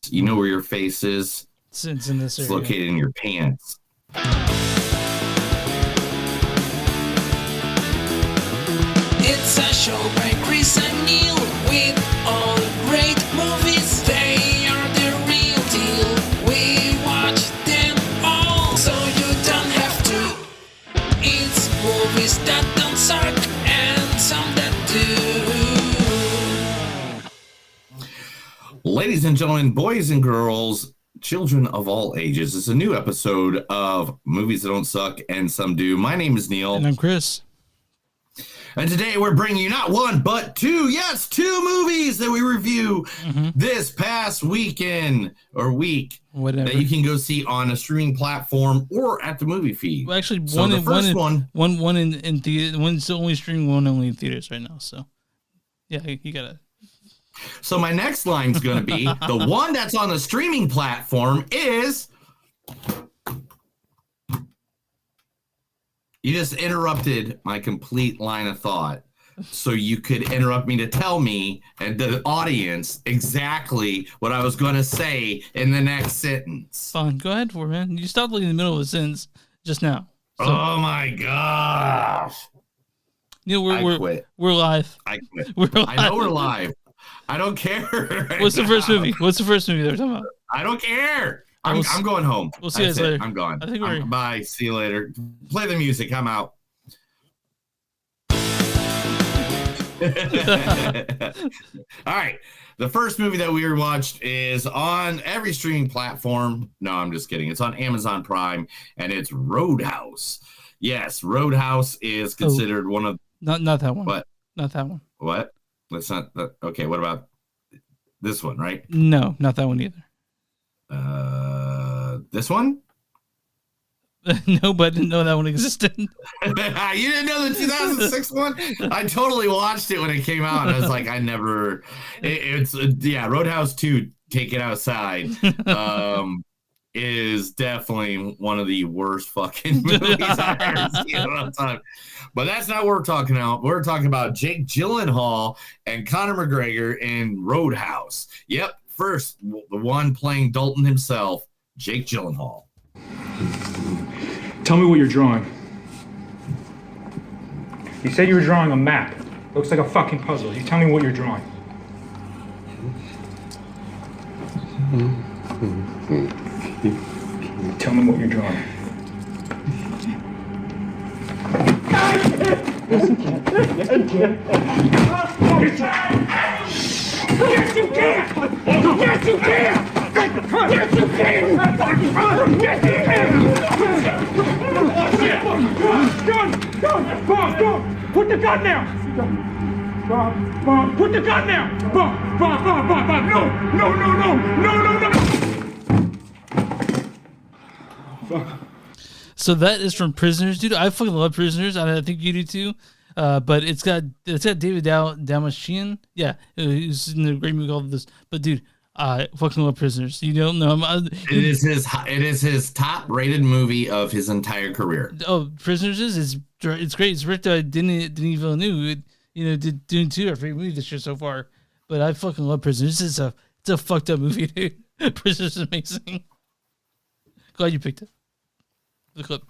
You know where your face is? It's in this area. It's located in your pants. It's a show by Chris and Neil with all great movies. They are the real deal. We watch them all, so you don't have to. It's movies that don't suck and some that do. Ladies and gentlemen, boys and girls, children of all ages, it's a new episode of Movies That Don't Suck and Some Do. My name is Neil. And I'm Chris. And today we're bringing you not one, but two movies that we review this past weekend or week. Whatever. That you can go see on a streaming platform or at the movie feed. Well, actually, so one in theater. One's only streaming, one only in theaters right now. So, yeah, you gotta. So my next line's going to be the one that's on the streaming platform is. You just interrupted my complete line of thought so you could interrupt me to tell me and the audience exactly what I was going to say in the next sentence. Fine, go ahead for it, man. You stopped in the middle of a sentence just now. So. Oh my gosh. Neil, we're live. I quit. We're live. I know we're live. I don't care. What's the first movie? What's the first movie they're talking about? I don't care. I'm going home. We'll see you guys later. I'm gone. I think bye. See you later. Play the music. I'm out. All right. The first movie that we watched is on every streaming platform. No, I'm just kidding. It's on Amazon Prime, and it's Roadhouse. Yes, Roadhouse is considered one of... Not that one. What? Not that one. What? That's not... Okay, what about this one, right? No, not that one either. This one? No, but I didn't know that one existed. You didn't know the 2006 one? I totally watched it when it came out, and I was like, Roadhouse 2, Take It Outside, is definitely one of the worst fucking movies I've ever seen in a long time. But that's not what we're talking about. We're talking about Jake Gyllenhaal and Conor McGregor in Roadhouse. Yep, first, the one playing Dalton himself, Jake Gyllenhaal. Tell me what you're drawing. You said you were drawing a map. Looks like a fucking puzzle. You tell me what you're drawing. Tell me what you're drawing. Yes, you can. Yes, you can. Yes, you can. Yes, you can. Yes, you can! Yes, you can! Gun! Bob! Put the gun down! Bob! Put the gun down! Bob! No! So that is from Prisoners, dude. I fucking love Prisoners. I think you do too. But it's got David Dalmatian. Yeah, he's in a great movie called this. But dude, I fucking love Prisoners. You don't know. It is his top rated movie of his entire career. Oh, Prisoners it's great. It's directed by Denis Villeneuve. Did Dune 2, our favorite movie this year so far. But I fucking love Prisoners. It's a fucked up movie, dude. Prisoners is amazing. Glad you picked it. The clip.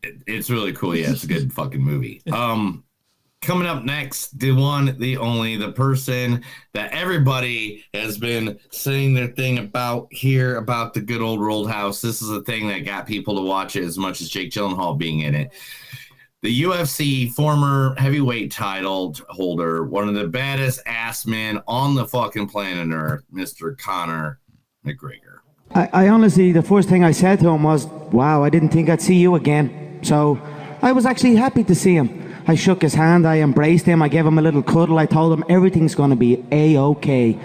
It's really cool. Yeah, it's a good fucking movie. Coming up next, the one, the only, the person that everybody has been saying their thing about here, about the good old Roadhouse. This is the thing that got people to watch it as much as Jake Gyllenhaal being in it. The UFC former heavyweight title holder, one of the baddest ass men on the fucking planet Earth, Mr. Conor McGregor. I honestly, the first thing I said to him was, wow, I didn't think I'd see you again. So I was actually happy to see him. I shook his hand, I embraced him, I gave him a little cuddle, I told him everything's going to be A-okay.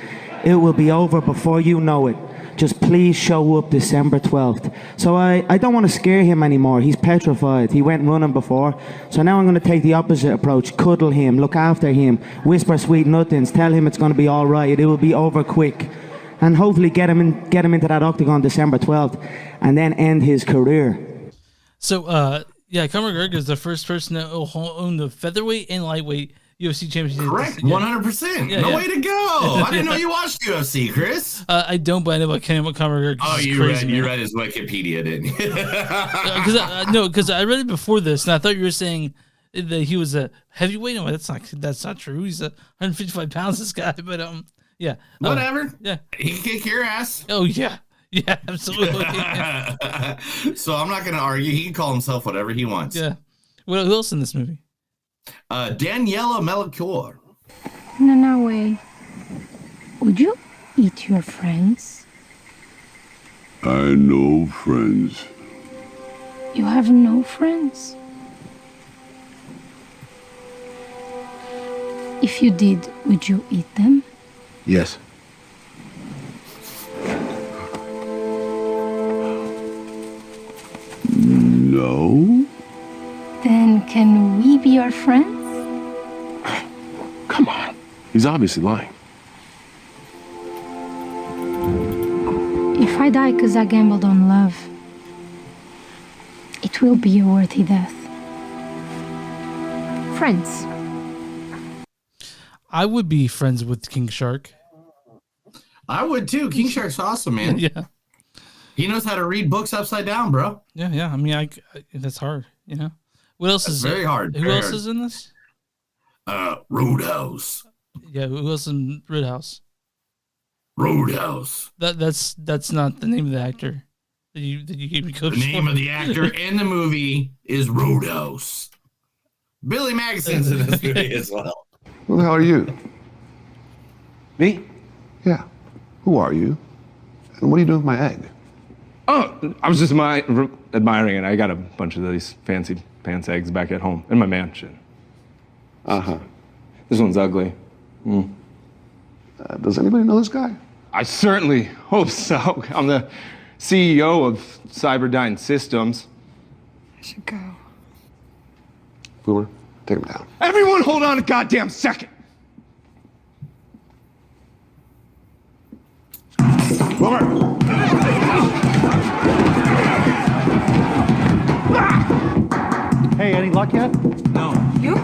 It will be over before you know it. Just please show up December 12th. So I don't want to scare him anymore. He's petrified. He went running before. So now I'm going to take the opposite approach. Cuddle him, look after him, whisper sweet nothings, tell him it's going to be all right. It will be over quick. And hopefully get him into that octagon December 12th and then end his career. So, yeah, Conor McGregor is the first person to own the featherweight and lightweight UFC championship. Correct, Yeah. 100%. Yeah, no yeah. way to go. I didn't know you watched UFC, Chris. I don't, but I know about Conor McGregor. Oh, you read his Wikipedia, didn't you? Because I read it before this, and I thought you were saying that he was a heavyweight. No, that's not true. He's 155 pounds. This guy, but yeah, whatever. Yeah, he can kick your ass. Oh yeah, absolutely. So I'm not going to argue. He can call himself whatever he wants. Yeah. Who else in this movie? Daniela Melchior. No way. Would you eat your friends? I know friends. You have no friends? If you did, would you eat them? Yes. No. Then can we be your friends? Come on. He's obviously lying. If I die because I gambled on love, it will be a worthy death. Friends. I would be friends with King Shark. I would too. King Shark's awesome, man. Yeah. He knows how to read books upside down, bro. Yeah. I mean, that's hard, you know? What else is very hard. Who else is in this? Roadhouse. Yeah, who else in Roadhouse? Roadhouse. That's not the name of the actor that you gave me code The name of the actor in the movie is Roadhouse. Billy Magson's in this movie as well. Who the hell are you? Me? Yeah. Who are you? And what are you doing with my egg? Oh, I was just admiring it. I got a bunch of these fancy pants eggs back at home in my mansion. Uh-huh. This one's ugly. Does anybody know this guy? I certainly hope so. I'm the CEO of Cyberdyne Systems. I should go. Boomer, take him down. Everyone hold on a goddamn second. Boomer! Hey, any luck yet? You?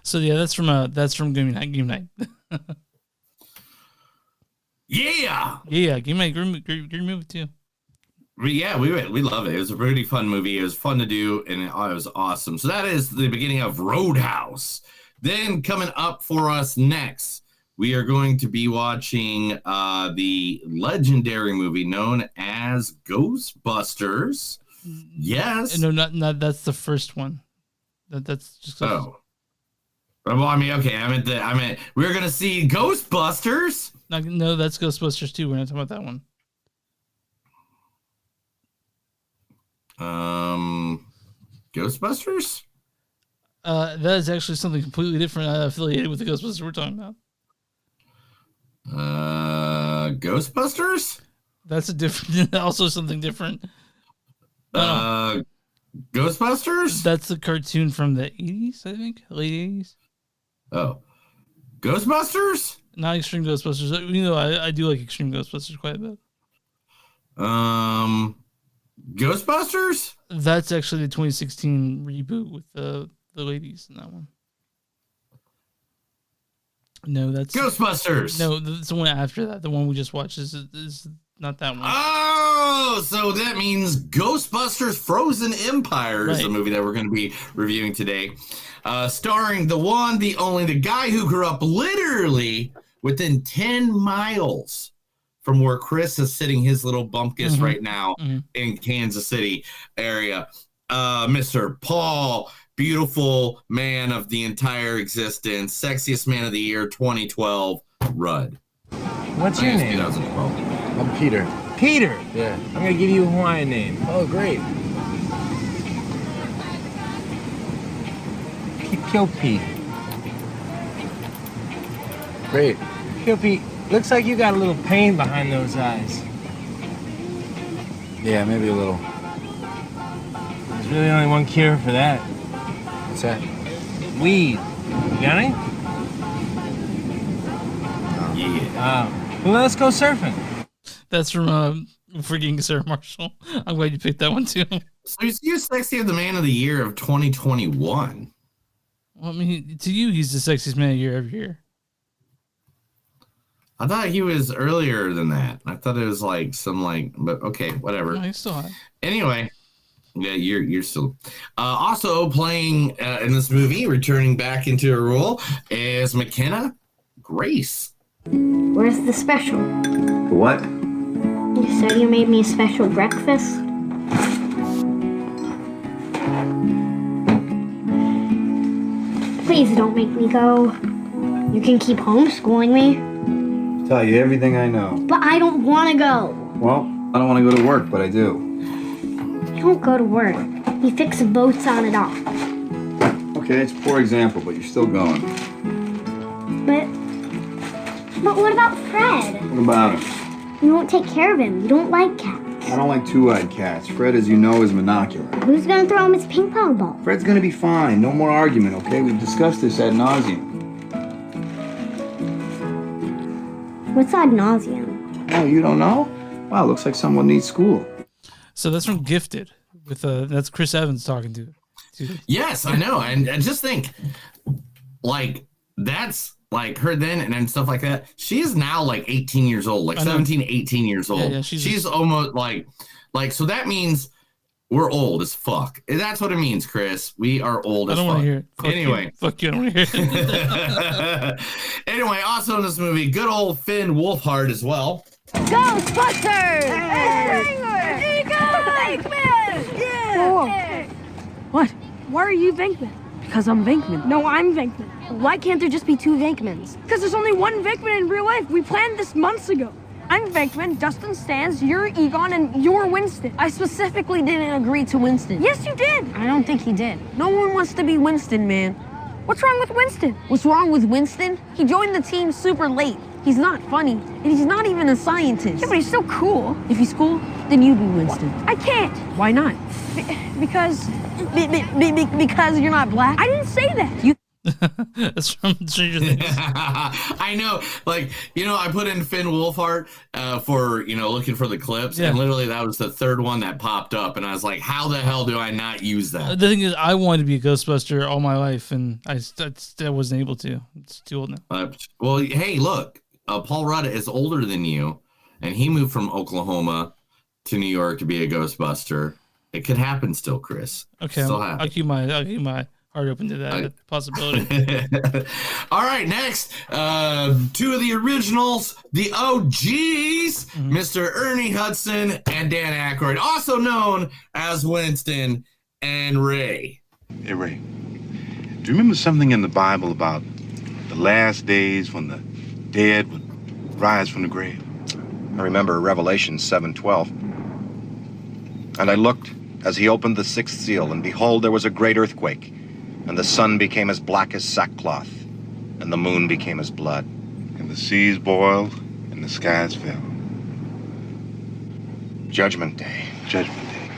So yeah, that's from Game Night. Yeah. Yeah, Game Night, great movie too. Yeah, we love it. It was a pretty fun movie. It was fun to do, and it was awesome. So that is the beginning of Roadhouse. Then coming up for us next, we are going to be watching the legendary movie known as Ghostbusters. Yes. No, not that's the first one. That's just Oh. Well, I mean, okay. I meant we're gonna see Ghostbusters. No, that's Ghostbusters 2. We're not talking about that one. Ghostbusters? That is actually something completely different, affiliated with the Ghostbusters we're talking about. Ghostbusters? That's a different, also something different. Ghostbusters? That's the cartoon from the 80s, I think, late 80s. Oh, Ghostbusters? Not Extreme Ghostbusters. You know, I do like Extreme Ghostbusters quite a bit. Ghostbusters? That's actually the 2016 reboot with the ladies in that one. No, that's Ghostbusters. No, that's the one after that. The one we just watched is not that one. Oh, so that means Ghostbusters Frozen Empire is the movie that we're going to be reviewing today. Starring the one, the only, the guy who grew up literally within 10 miles from where Chris is sitting his little bumpkus right now in Kansas City area. Mr. Paul, beautiful man of the entire existence, sexiest man of the year 2012, Rudd. What's your name? 2012. I'm Peter. Peter? Yeah. I'm gonna give you a Hawaiian name. Oh, great. Kyopi. Great. Kyopi, looks like you got a little pain behind those eyes. Yeah, maybe a little. There's really only one cure for that. What's that? Weed. You got any? Yeah. Well, let's go surfing. That's from freaking Sarah Marshall. I'm glad you picked that one too. So he's sexy of the man of the year of 2021. Well, I mean, to you, he's the sexiest man of the year every year. I thought he was earlier than that. I thought it was like some like, but okay, whatever. No, he's still hot. Anyway, yeah, you're still. Also playing in this movie, returning back into her role, is McKenna Grace. Where's the special? What? You said you made me a special breakfast. Please don't make me go. You can keep homeschooling me. Tell you everything I know. But I don't want to go. Well, I don't want to go to work, but I do. You don't go to work. You fix boats on a dock. Okay, it's a poor example, but you're still going. But what about Fred? What about him? You won't take care of him. You don't like cats. I don't like two-eyed cats. Fred, as you know, is monocular. Who's gonna throw him his ping pong ball? Fred's gonna be fine. No more argument, okay? We've discussed this ad nauseum. What's ad nauseum? Oh, you don't know? Wow, looks like someone needs school. So that's from Gifted. With that's Chris Evans talking to. Yes, I know, and just think, like that's like her then and stuff like that. She is now like 18 years old, like 17, 18 years old. Yeah, she's almost like so that means we're old as fuck. That's what it means, Chris. We are old as fuck. I don't want to hear it. Anyway. Fuck you, I don't want to hear it. Anyway, also in this movie, good old Finn Wolfhard as well. Ghostbusters! Hey! Here you go! Venkman! Yeah! What? Why are you Venkman? Because I'm Venkman. No, I'm Venkman. Why can't there just be two Venkmans? Because there's only one Venkman in real life. We planned this months ago. I'm Venkman, Dustin Stans, you're Egon, and you're Winston. I specifically didn't agree to Winston. Yes, you did. I don't think he did. No one wants to be Winston, man. What's wrong with Winston? What's wrong with Winston? He joined the team super late. He's not funny, and he's not even a scientist. Yeah, but he's so cool. If he's cool, then you be Winston. I can't. Why not? Because you're not black? I didn't say that. That's from Stranger Things. I know, like, you know, I put in Finn Wolfhard for, you know, looking for the clips, and literally that was the third one that popped up, and I was like, how the hell do I not use that? The thing is, I wanted to be a Ghostbuster all my life, and I wasn't able to. It's too old now. Well, hey, look, Paul Rudd is older than you, and he moved from Oklahoma to New York to be a Ghostbuster. It could happen still, Chris. Okay, I'll keep my heart open to that possibility. All right, next, two of the originals, the OGs, Mr. Ernie Hudson and Dan Aykroyd, also known as Winston and Ray. Hey, Ray, do you remember something in the Bible about the last days when the dead would rise from the grave? I remember Revelation 7:12. And I looked as he opened the sixth seal, and behold, there was a great earthquake, and the sun became as black as sackcloth, and the moon became as blood. And the seas boiled, and the skies fell. Judgment Day. Judgment Day.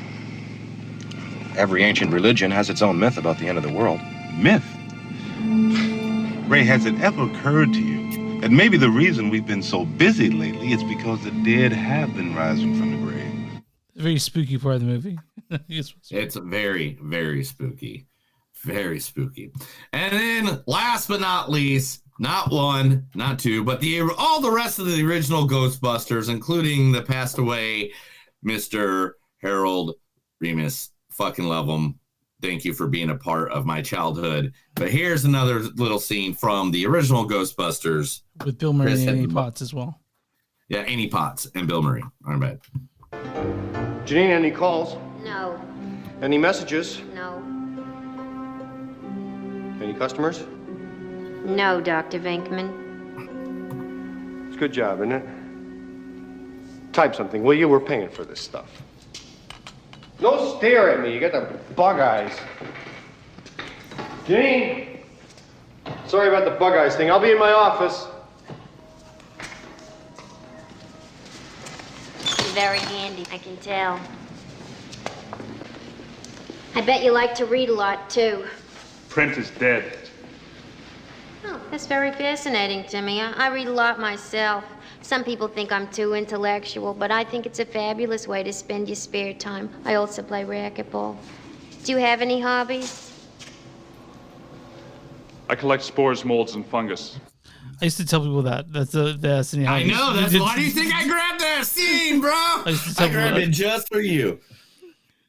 Every ancient religion has its own myth about the end of the world. Myth? Ray, has it ever occurred to you that maybe the reason we've been so busy lately is because the dead have been rising from the grave? Very spooky part of the movie. It's very, very spooky. Very spooky. And then, last but not least, not one, not two, but all the rest of the original Ghostbusters, including the passed away Mr. Harold Remus. Fucking love him. Thank you for being a part of my childhood. But here's another little scene from the original Ghostbusters. With Bill Murray and Annie Potts as well. Yeah, Annie Potts and Bill Murray. All right. Janine, any calls? No. Any messages? No. Any customers? No, Dr. Venkman. It's a good job, isn't it? Type something, will you? We're paying for this stuff. Don't stare at me. You got the bug eyes. Janine! Sorry about the bug eyes thing. I'll be in my office. Very handy, I can tell. I bet you like to read a lot, too. Print is dead. Oh, that's very fascinating to me. I read a lot myself. Some people think I'm too intellectual, but I think it's a fabulous way to spend your spare time. I also play racquetball. Do you have any hobbies? I collect spores, molds, and fungus. I used to tell people that. That's the scene. I know. That's why do you think I grabbed that scene, bro? I grabbed it just for you.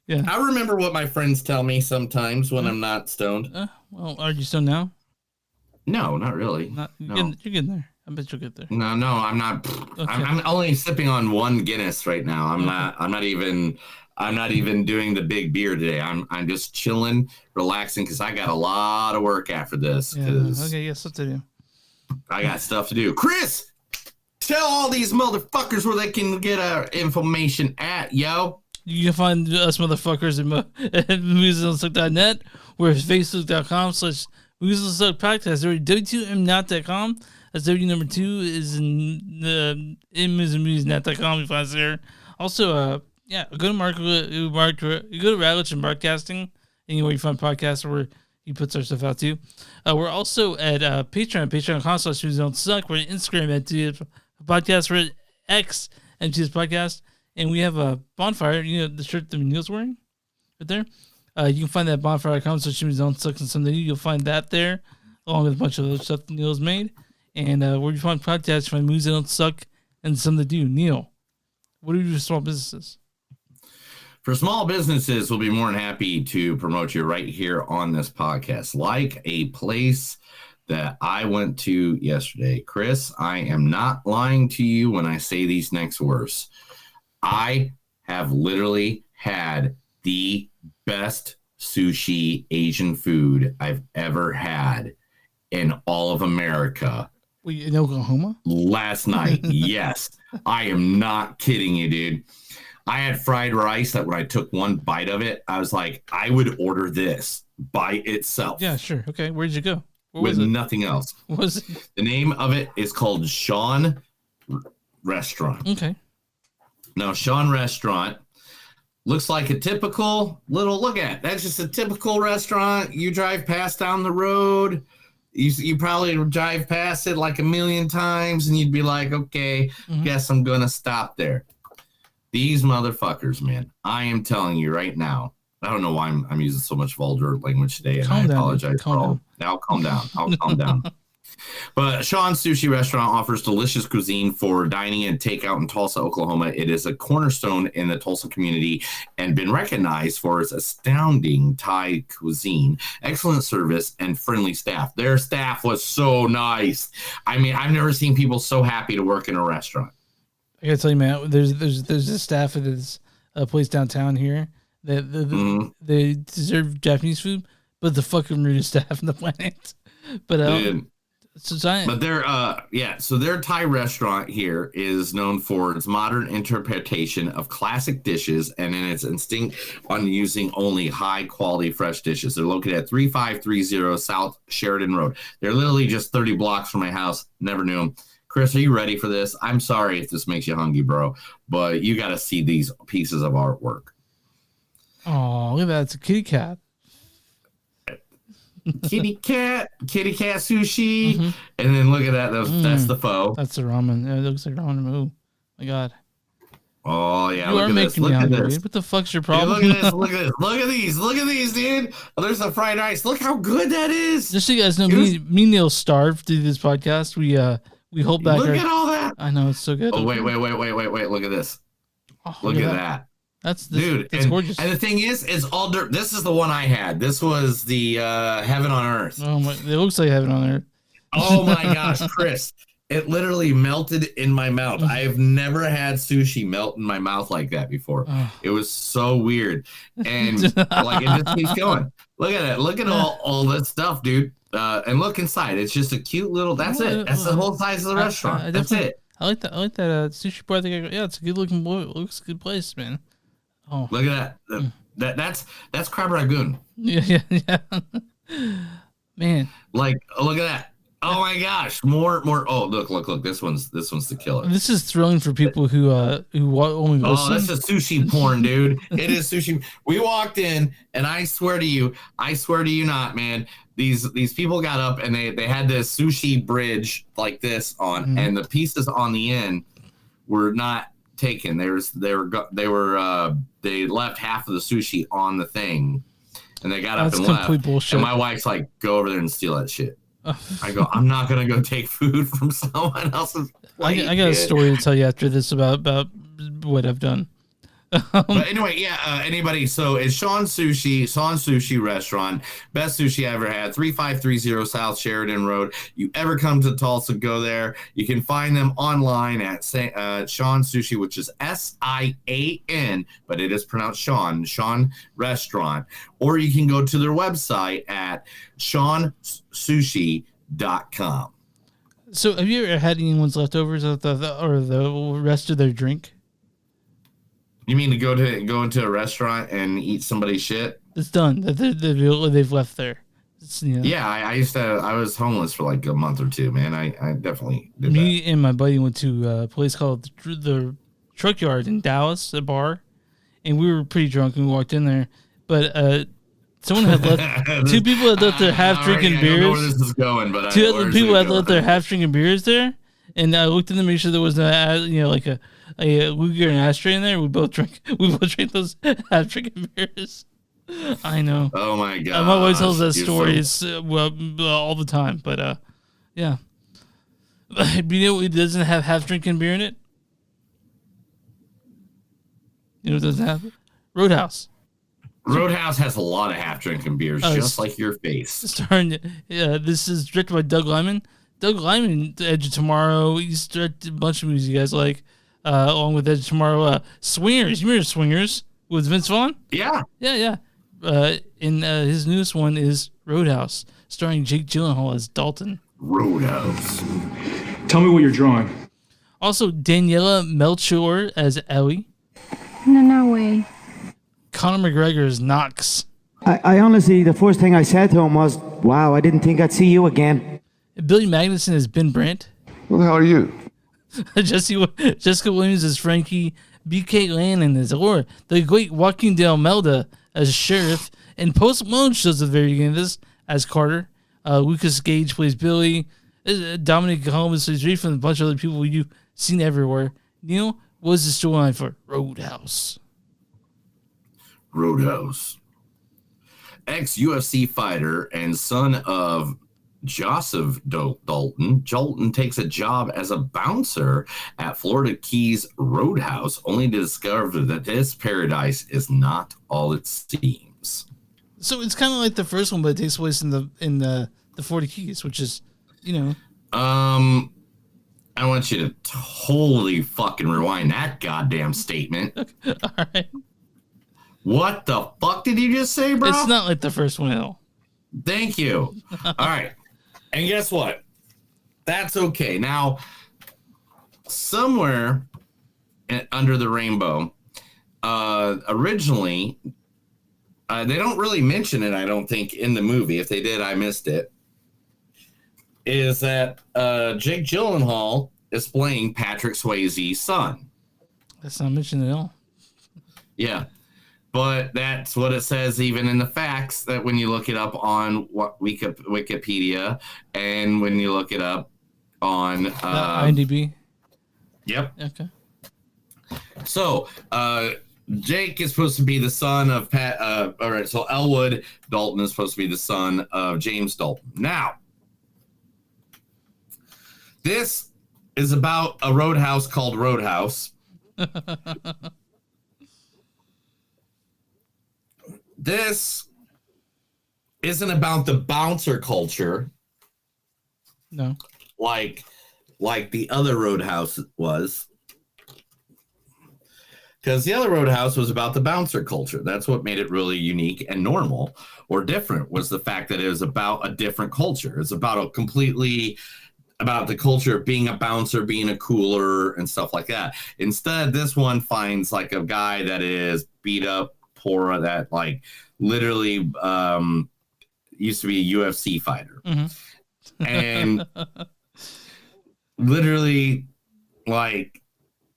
Yeah. I remember what my friends tell me sometimes when I'm not stoned. Well, are you stoned now? No, not really. You're getting there. I bet you'll get there. No, I'm not. Okay. I'm only sipping on one Guinness right now. I'm not even doing the big beer today. I'm just chilling, relaxing because I got a lot of work after this. Yeah. Okay. Yes, what to do. I got stuff to do. Chris, tell all these motherfuckers where they can get our information at, yo. You can find us motherfuckers at moviesandsuck.net. We're facebook.com/moviesandsuck podcast. Or w2mnot.com. That's W2 is in moviesandnet.com. You find us there. Also, go to you go to Radlich and Broadcasting, anywhere you find podcasts where he puts our stuff out too. We're also at patreon.com/moviesandsuck. We're on Instagram at podcast. We're at X and podcast. And we have a bonfire, the shirt that Neil's wearing right there. You can find that at bonfire.com/moviesandsuck and something. You'll find that there, along with a bunch of other stuff that Neil's made. And where you find podcasts, you find Movies That Don't Suck and Something to Do. Neil, what are your small businesses? For small businesses, we'll be more than happy to promote you right here on this podcast. Like a place that I went to yesterday. Chris, I am not lying to you when I say these next words. I have literally had the best sushi Asian food I've ever had in all of America. Wait, in Oklahoma? Last night. Yes. I am not kidding you, dude. I had fried rice that when I took one bite of it, I was like, I would order this by itself. Yeah, sure. Okay. Where'd you go? With nothing else. What was it? The name of it is called Sean Restaurant. Okay. Now, Sean Restaurant looks like a typical little, look at it. That's just a typical restaurant. You drive past down the road. You probably drive past it like a million times and you'd be like, okay, guess I'm going to stop there. These motherfuckers, man, I am telling you right now. I don't know why I'm using so much vulgar language today, and I apologize for all. Now, calm down. I'll calm down. But Sean's Sushi Restaurant offers delicious cuisine for dining and takeout in Tulsa, Oklahoma. It is a cornerstone in the Tulsa community and been recognized for its astounding Thai cuisine, excellent service, and friendly staff. Their staff was so nice. I mean, I've never seen people so happy to work in a restaurant. I gotta tell you, man, there's a staff at this place downtown here that they deserve Japanese food, but the fucking rudest staff on the planet. But But their Thai restaurant here is known for its modern interpretation of classic dishes and in its instinct on using only high quality fresh dishes. They're located at 3530 South Sheridan Road. They're literally just 30 blocks from my house. Never knew them. Chris, are you ready for this? I'm sorry if this makes you hungry, bro, but you got to see these pieces of artwork. Oh, look at that. It's a kitty cat. kitty cat sushi, and then look at that. That's the pho. That's the ramen. It looks like ramen. Oh my god. Oh yeah, you look are at making this. Look me at hungry, this. dude. What the fuck's your problem? Dude, look at this. Look at this. Look at these. Look at these, dude. Oh, there's the fried rice. Look how good that is. Just so you guys know, me and Neil starved to do this podcast. We hold back. Look at all that. I know it's so good. Oh wait. Look at this. Oh, look at that. That's dude. That's gorgeous. And the thing is all dirt. This is the one I had. This was the Heaven on Earth. Oh my! It looks like Heaven on Earth. Oh my gosh, Chris! It literally melted in my mouth. I have never had sushi melt in my mouth like that before. It was so weird, and like it just keeps going. Look at it. Look at all that stuff, dude. And look inside. It's just a cute little. That's it. That's the whole size of the restaurant. That's it. I like that. Sushi bar. Yeah, it's a good looking. It looks a good place, man. Oh, look at that. That's crab ragoon. Yeah. Man, like look at that. Oh my gosh, more. Oh, look. This one's the killer. This is thrilling for people who only listen. Oh, this is sushi porn, dude. It is sushi. We walked in, and I swear to you not, man. These people got up and they had this sushi bridge like this on, and the pieces on the end were not taken. They left half of the sushi on the thing, and they got up and left. Bullshit. And my wife's like, "Go over there and steal that shit." I go, I'm not gonna go take food from someone else's plate. I got a story to tell you after this about what I've done. But anyway, yeah. Anybody? So it's Sean Sushi Restaurant, best sushi I ever had. 3530 South Sheridan Road. You ever come to Tulsa? Go there. You can find them online at Sean Sushi, which is SIAN, but it is pronounced Sean Restaurant. Or you can go to their website at SeanSushi.com. So, have you ever had anyone's leftovers or the rest of their drink? You mean to go into a restaurant and eat somebody's shit? It's done. They've left there. Yeah, I was homeless for like a month or two, man. I definitely did Me and my buddy went to a place called the Truck Yard in Dallas, a bar, and we were pretty drunk and we walked in there. But someone had left. Two people had left their half-drinking beers. I don't know where this is going, but two other people had left their half-drinking beers there, and I looked in to make sure there was like a Luger and ashtray in there. We both drank those half-drinking beers. I know. Oh my god! My wife tells that stories all the time, but yeah. You know, it doesn't have half-drinking beer in it. You know, what doesn't have Roadhouse. Roadhouse has a lot of half-drinking beers, just like your face. This is directed by Doug Liman. Doug Liman, The Edge of Tomorrow. He's directed a bunch of movies you guys like, along with Edge of Tomorrow. Swingers. You remember Swingers with Vince Vaughn? Yeah. Yeah. And his newest one is Roadhouse, starring Jake Gyllenhaal as Dalton. Roadhouse. Tell me what you're drawing. Also, Daniela Melchior as Ellie. No way. Conor McGregor as Knox. I honestly, the first thing I said to him was, wow, I didn't think I'd see you again. Billy Magnuson as Ben Brandt. Who the hell are you? Jessica Williams as Frankie. B.K. Lannon as Laura. The great Joaquin de Almeida as Sheriff. And Post Malone shows at the very beginning of this as Carter. Lucas Gage plays Billy. Dominic Holmes plays Reef, and a bunch of other people you've seen everywhere. Neil, what was the storyline for Roadhouse? Ex-UFC fighter and son of Joseph Dalton takes a job as a bouncer at Florida Keys Roadhouse, only to discover that this paradise is not all it seems. So it's kind of like the first one, but it takes place in the 40 Keys, which is, I want you to totally fucking rewind that goddamn statement. All right. What the fuck did you just say, bro? It's not like the first one at all. Thank you. All right. And guess what? That's okay. Now, somewhere under the rainbow, originally, they don't really mention it, I don't think, in the movie. If they did, I missed it. Is that Jake Gyllenhaal is playing Patrick Swayze's son. That's not mentioned at all. Yeah. But that's what it says even in the facts, that when you look it up on Wikipedia and when you look it up on IMDb. Yep. Okay. So Jake is supposed to be the son of Pat. All right. So Elwood Dalton is supposed to be the son of James Dalton. Now, this is about a roadhouse called Roadhouse. This isn't about the bouncer culture. No. Like the other Roadhouse was. Because the other Roadhouse was about the bouncer culture. That's what made it really unique and normal or different, was the fact that it was about a different culture. It's about about the culture of being a bouncer, being a cooler and stuff like that. Instead, this one finds like a guy that is beat up, poor, that like literally used to be a UFC fighter. Mm-hmm. and literally, like,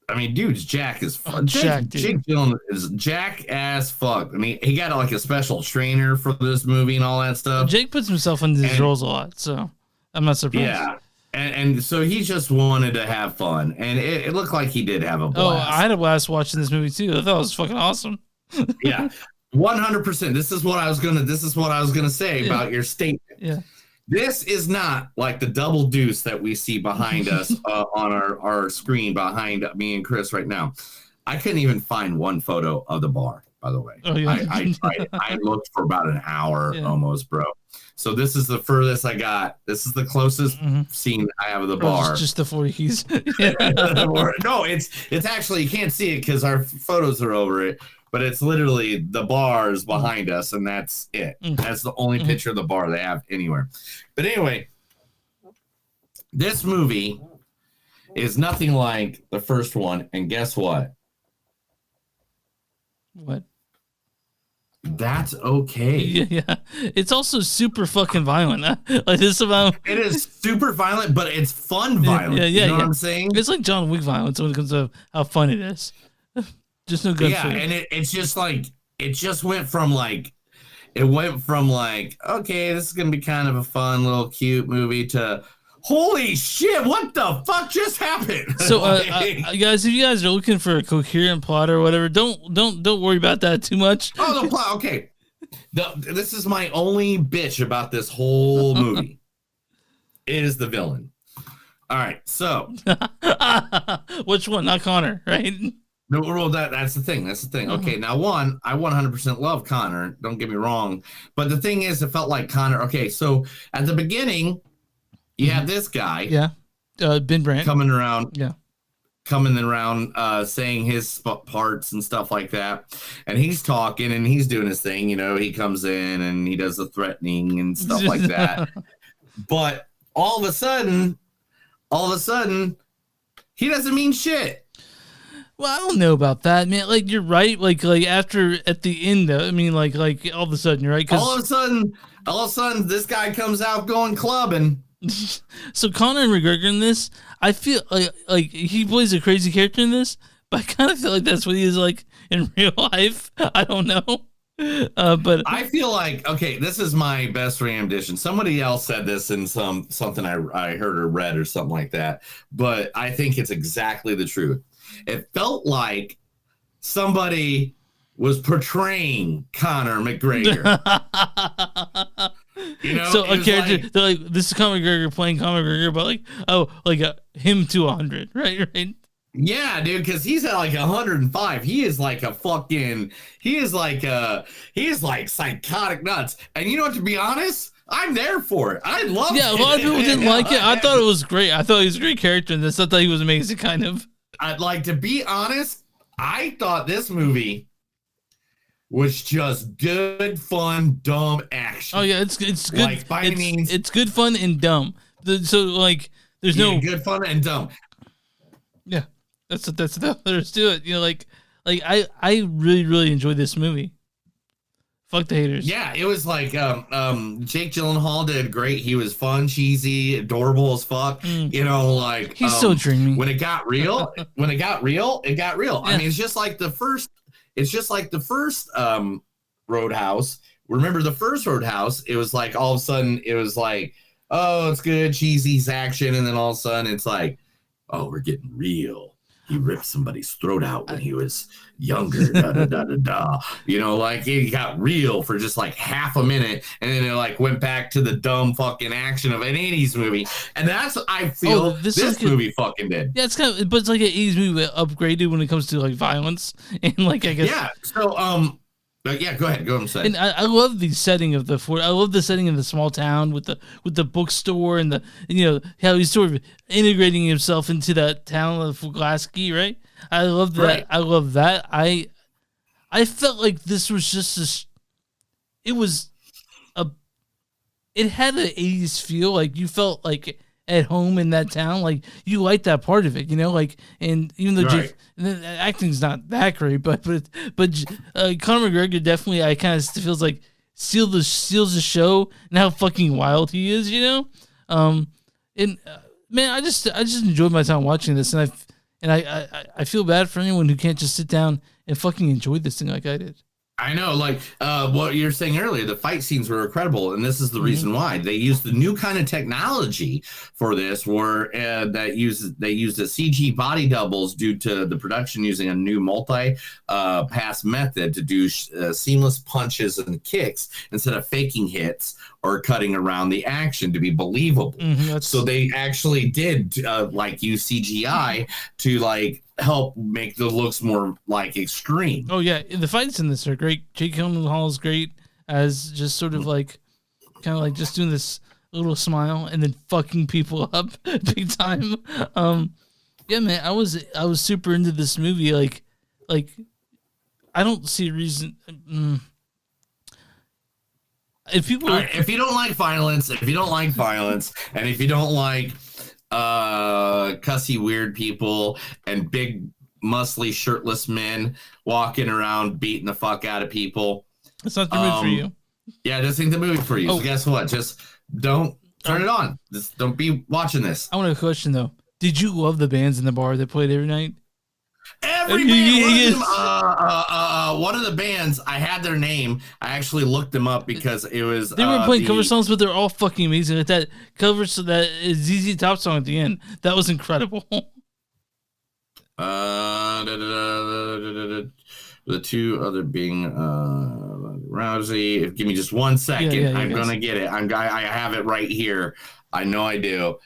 I mean, dude's Jack is Jake Gyllenhaal is Jack as fuck. I mean, he got like a special trainer for this movie and all that stuff. Jake puts himself into these roles a lot, so I'm not surprised. Yeah. And so he just wanted to have fun, and it looked like he did have a blast. Oh, I had a blast watching this movie too. I thought it was fucking awesome. Yeah, 100%. This is what I was gonna say about your statement. Yeah, this is not like the double deuce that we see behind us on our screen behind me and Chris right now. I couldn't even find one photo of the bar. By the way, I looked for about an hour almost, bro. So this is the furthest I got. This is the closest scene I have of the bar. Just the 40 keys. No, it's actually, you can't see it because our photos are over it, but it's literally the bars behind us, and that's it. That's the only picture of the bar they have anywhere. But anyway, this movie is nothing like the first one, and guess what? What? That's okay. Yeah. It's also super fucking violent. Like this about it is super violent, but it's fun violent. Yeah. You know what I'm saying? It's like John Wick violence when it comes to how fun it is. Just no good. Yeah, and it's just like it went from like okay, this is gonna be kind of a fun little cute movie to holy shit, what the fuck just happened? So, guys, if you guys are looking for a coherent plot or whatever, don't worry about that too much. Oh, the plot, okay. This is my only bitch about this whole movie. It is the villain. All right, so which one? Not Connor, right? No, that's the thing. That's the thing. Okay, now I 100% love Connor. Don't get me wrong, but the thing is, it felt like Connor. Okay, so at the beginning. You have this guy, Ben Brandt, coming around, saying his parts and stuff like that, and he's talking and he's doing his thing. You know, he comes in and he does the threatening and stuff like that. But all of a sudden, he doesn't mean shit. Well, I don't know about that, man. Like you're right. Like after at the end, though, I mean, like all of a sudden, you're right. All of a sudden, this guy comes out going clubbing. So Conor McGregor in this, I feel like he plays a crazy character in this, but I kind of feel like that's what he is like in real life. I don't know, but I feel like this is my best rendition. Somebody else said this in something I heard or read or something like that, but I think it's exactly the truth. It felt like somebody was portraying Conor McGregor. You know, so a character, they're like, this is Conor McGregor playing Conor McGregor, but him to 100, right? Yeah, dude, because he's at like 105. He is like psychotic nuts. And you know what? To be honest, I'm there for it. I love it. Yeah, a lot of people didn't like it. I thought it was great. I thought he was a great character in this. I thought he was amazing, kind of. I'd like to be honest. I thought this movie was just good, fun, dumb action. Oh yeah, it's good. Like by any means, it's good, fun, and dumb. So like, there's no good, fun, and dumb. Yeah, that's there's to it. You know, like I really enjoyed this movie. Fuck the haters. Yeah, it was like Jake Gyllenhaal did great. He was fun, cheesy, adorable as fuck. You know, like he's so dreamy. When it got real, it got real. Yeah. I mean, it's just like the first. Roadhouse. Remember the first Roadhouse? It was like all of a sudden it was like, oh, it's good, cheesy action, and then all of a sudden it's like, oh, we're getting real. He ripped somebody's throat out when he was younger. You know, like it got real for just like half a minute, and then it like went back to the dumb fucking action of an 80s movie. And that's what I feel this movie fucking did. Yeah, it's kind of, but it's like an 80s movie upgraded when it comes to like violence and like I guess. Yeah. So but yeah, go ahead. Go and say. And I love the setting of the fort. I love the setting of the small town with the bookstore and how he's sort of integrating himself into that town of Pulaski, right? I love that. Right. I love that. I felt like this was just it had an 80s feel. Like you felt like at home in that town, like you like that part of it, like, and even though the acting's not that great, but Conor McGregor definitely, I kind of feels like steals the show and how fucking wild he is, And man, I just enjoyed my time watching this, and I feel bad for anyone who can't just sit down and fucking enjoy this thing like I did. I know, like what you were saying earlier, the fight scenes were incredible, and this is the reason why they used the new kind of technology for this, where they used the CG body doubles due to the production using a new multi-pass method to do seamless punches and kicks instead of faking hits or cutting around the action to be believable. So they actually did use CGI to like help make the looks more like extreme. Oh yeah, the fights in this are great. Jake Gyllenhaal is great as just sort of like kind of like just doing this little smile and then fucking people up big time. Yeah, man, I was super into this movie. Like I don't see a reason. If you don't like violence, and if you don't like cussy weird people and big muscly shirtless men walking around beating the fuck out of people, it's not the movie for you. Yeah, this ain't the movie for you. So guess what? Just don't turn it on. Just don't be watching this. I want a question though. Did you love the bands in the bar that played every night? Every band, one of the bands, I had their name. I actually looked them up because it was they were playing cover songs, but they're all fucking amazing. Like that cover, so that ZZ Top song at the end, that was incredible. The two other being Rousey. Give me just 1 second. I'm gonna get it. I have it right here. I know I do.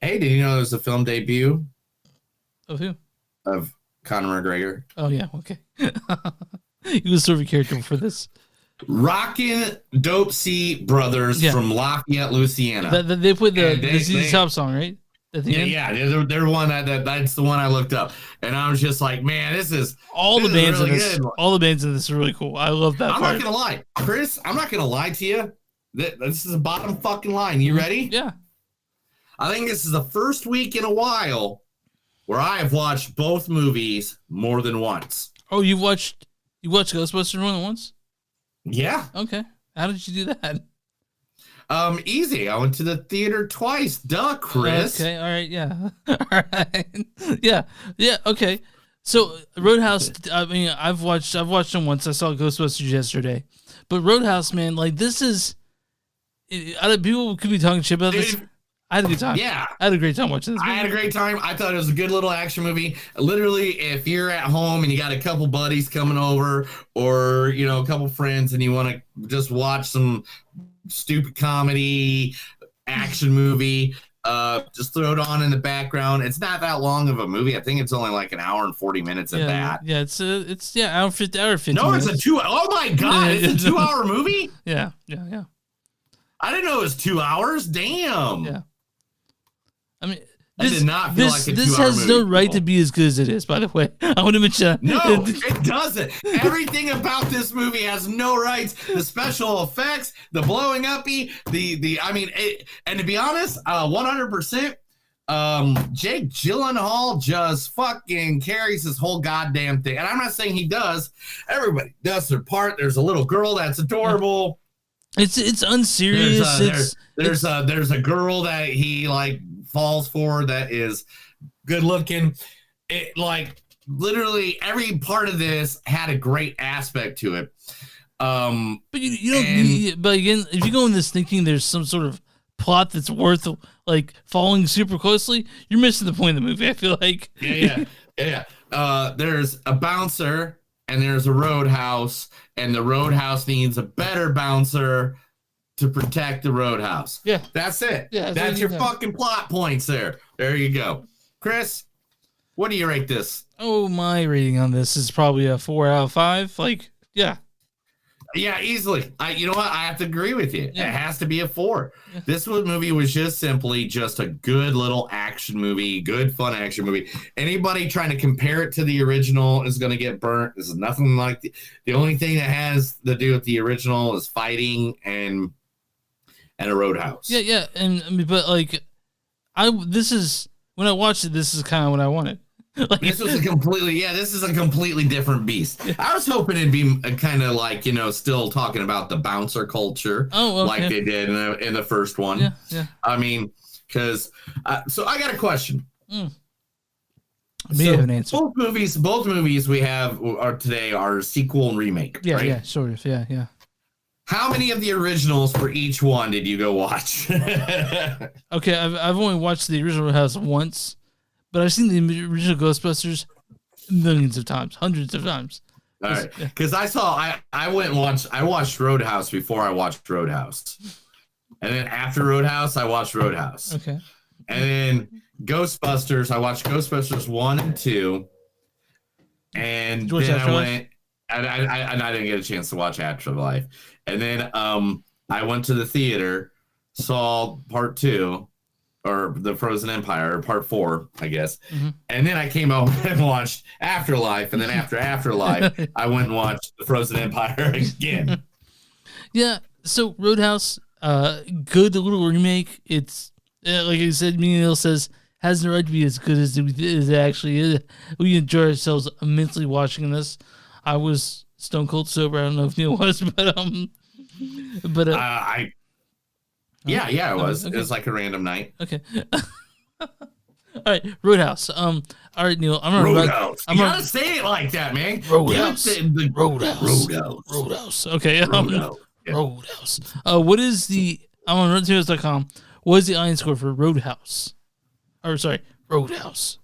Hey, did you know there's a film debut? Of who? Of Conor McGregor. Oh yeah, okay. He was sort of a character for this. Rockin' Dope C Brothers from Lafayette, Louisiana. They played the ZZ Top song, right? Yeah, they're one that's the one I looked up, and I was just like, man, this is all the bands really in this. Good. All the bands in this are really cool. I love that. I'm not gonna lie, Chris. I'm not gonna lie to you. This is the bottom fucking line. You ready? Yeah. I think this is the first week in a while where I have watched both movies more than once. Oh, you watched Ghostbusters more than once? Yeah. Okay. How did you do that? Easy. I went to the theater twice. Duh, Chris. Okay. All right. Yeah. All right. Yeah. Yeah. Okay. So Roadhouse. I mean, I've watched them once. I saw Ghostbusters yesterday, but Roadhouse, man, like this is. People could be talking shit about this. I had a good time. Yeah. I had a great time watching this movie. I had a great time. I thought it was a good little action movie. Literally, if you're at home and you got a couple buddies coming over or, a couple friends and you want to just watch some stupid comedy action movie, just throw it on in the background. It's not that long of a movie. I think it's only like an hour and 40 minutes at that. Yeah, it's hour 50 No, minutes. it's a 2. Oh my God. It's a 2-hour movie? Yeah. I didn't know it was 2 hours. Damn. Yeah. I mean, I did not feel like a 2-hour movie. This has no right to be as good as it is, by the way. I want to mention that. No, it doesn't. Everything about this movie has no rights. The special effects, the blowing uppy, and to be honest, 100%, Jake Gyllenhaal just fucking carries this whole goddamn thing. And I'm not saying he does. Everybody does their part. There's a little girl that's adorable. It's unserious. There's a girl that he like falls for that is good looking. It like literally every part of this had a great aspect to it. But you don't. But again, if you go in this thinking there's some sort of plot that's worth like following super closely, you're missing the point of the movie. I feel like. Yeah. There's a bouncer and there's a roadhouse, and the roadhouse needs a better bouncer to protect the roadhouse. Yeah. That's it. Yeah, that's your fucking plot points there. There you go. Chris, what do you rate this? Oh, my rating on this is probably a 4 out of 5. Like, yeah. Yeah, easily. You know what? I have to agree with you. Yeah. It has to be a 4. Yeah. This movie was just simply just a good little action movie, good fun action movie. Anybody trying to compare it to the original is going to get burnt. This is nothing like the only thing that has to do with the original is fighting and a roadhouse. Yeah, and but like, when I watched it, this is kind of what I wanted. This was a completely different beast. I was hoping it'd be kind of like, still talking about the bouncer culture, like they did in the first one. Yeah. I mean, because so I got a question. Have an answer. Both movies we have today are sequel and remake. Yeah, right? yeah, sort of. Yeah. How many of the originals for each one did you go watch? Okay, I've only watched the original House once, but I've seen the original Ghostbusters millions of times, hundreds of times. All right, because I went and watched Roadhouse before I watched Roadhouse, and then after Roadhouse I watched Roadhouse. Okay, and then Ghostbusters, I watched Ghostbusters 1 and 2, and then I went. I didn't get a chance to watch Afterlife. And then I went to the theater, saw part 2, or The Frozen Empire, or part 4, I guess. Mm-hmm. And then I came home and watched Afterlife. And then after Afterlife, I went and watched The Frozen Empire again. Yeah, so Roadhouse, good little remake. It's, like I said, me and Neil says, has no right to be as good as it actually is. We enjoy ourselves immensely watching this. I was stone cold sober. I don't know if Neil was, but it was. Okay. It was like a random night. Okay. All right, Roadhouse. All right, Neil. I'm gonna Roadhouse. You gotta say it like that, man. Roadhouse. Roadhouse. Okay. Roadhouse. What is the? I'm on RottenTomatoes.com. What is the audience score for Roadhouse? Roadhouse.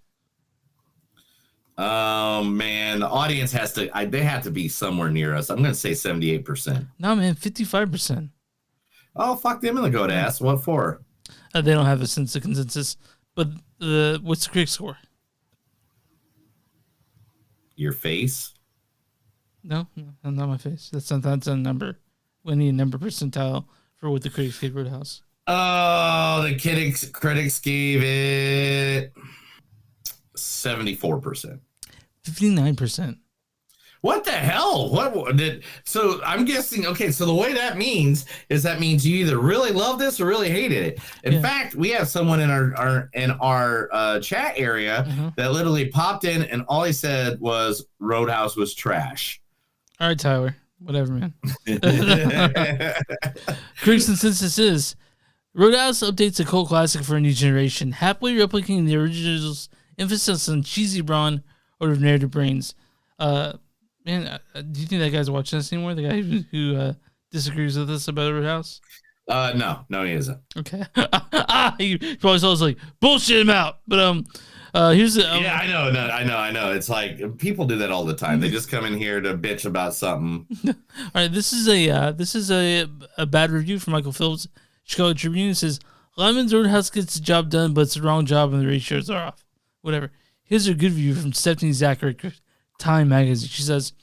Man, the audience has to. They have to be somewhere near us. I'm gonna say 78%. No, man, 55%. Oh, fuck them in the goat ass. What for? They don't have a sense of consensus. But what's the critic score? Your face? No, not my face. That's a number. We need a number percentile for what the critics gave Roadhouse. Oh, the critics gave it 74%. 59%. What the hell? So I'm guessing, okay, so the way that means you either really love this or really hated it. In fact, we have someone in our chat area that literally popped in and all he said was Roadhouse was trash. All right, Tyler. Whatever, man. Critics' consensus is Roadhouse updates a cult classic for a new generation, happily replicating the original's emphasis on cheesy brawn or narrative brains. Man, do you think that guy's watching this anymore? The guy who disagrees with us about Roadhouse? No, he isn't. Okay. He probably saw us like bullshit him out. But here's the. Yeah, I know. It's like people do that all the time. They just come in here to bitch about something. All right, this is a bad review from Michael Phillips. Chicago Tribune. It says Lyman's Roadhouse gets the job done, but it's the wrong job and the ratios are off. Whatever. Here's a good review from Stephanie Zachary, Time Magazine. She says,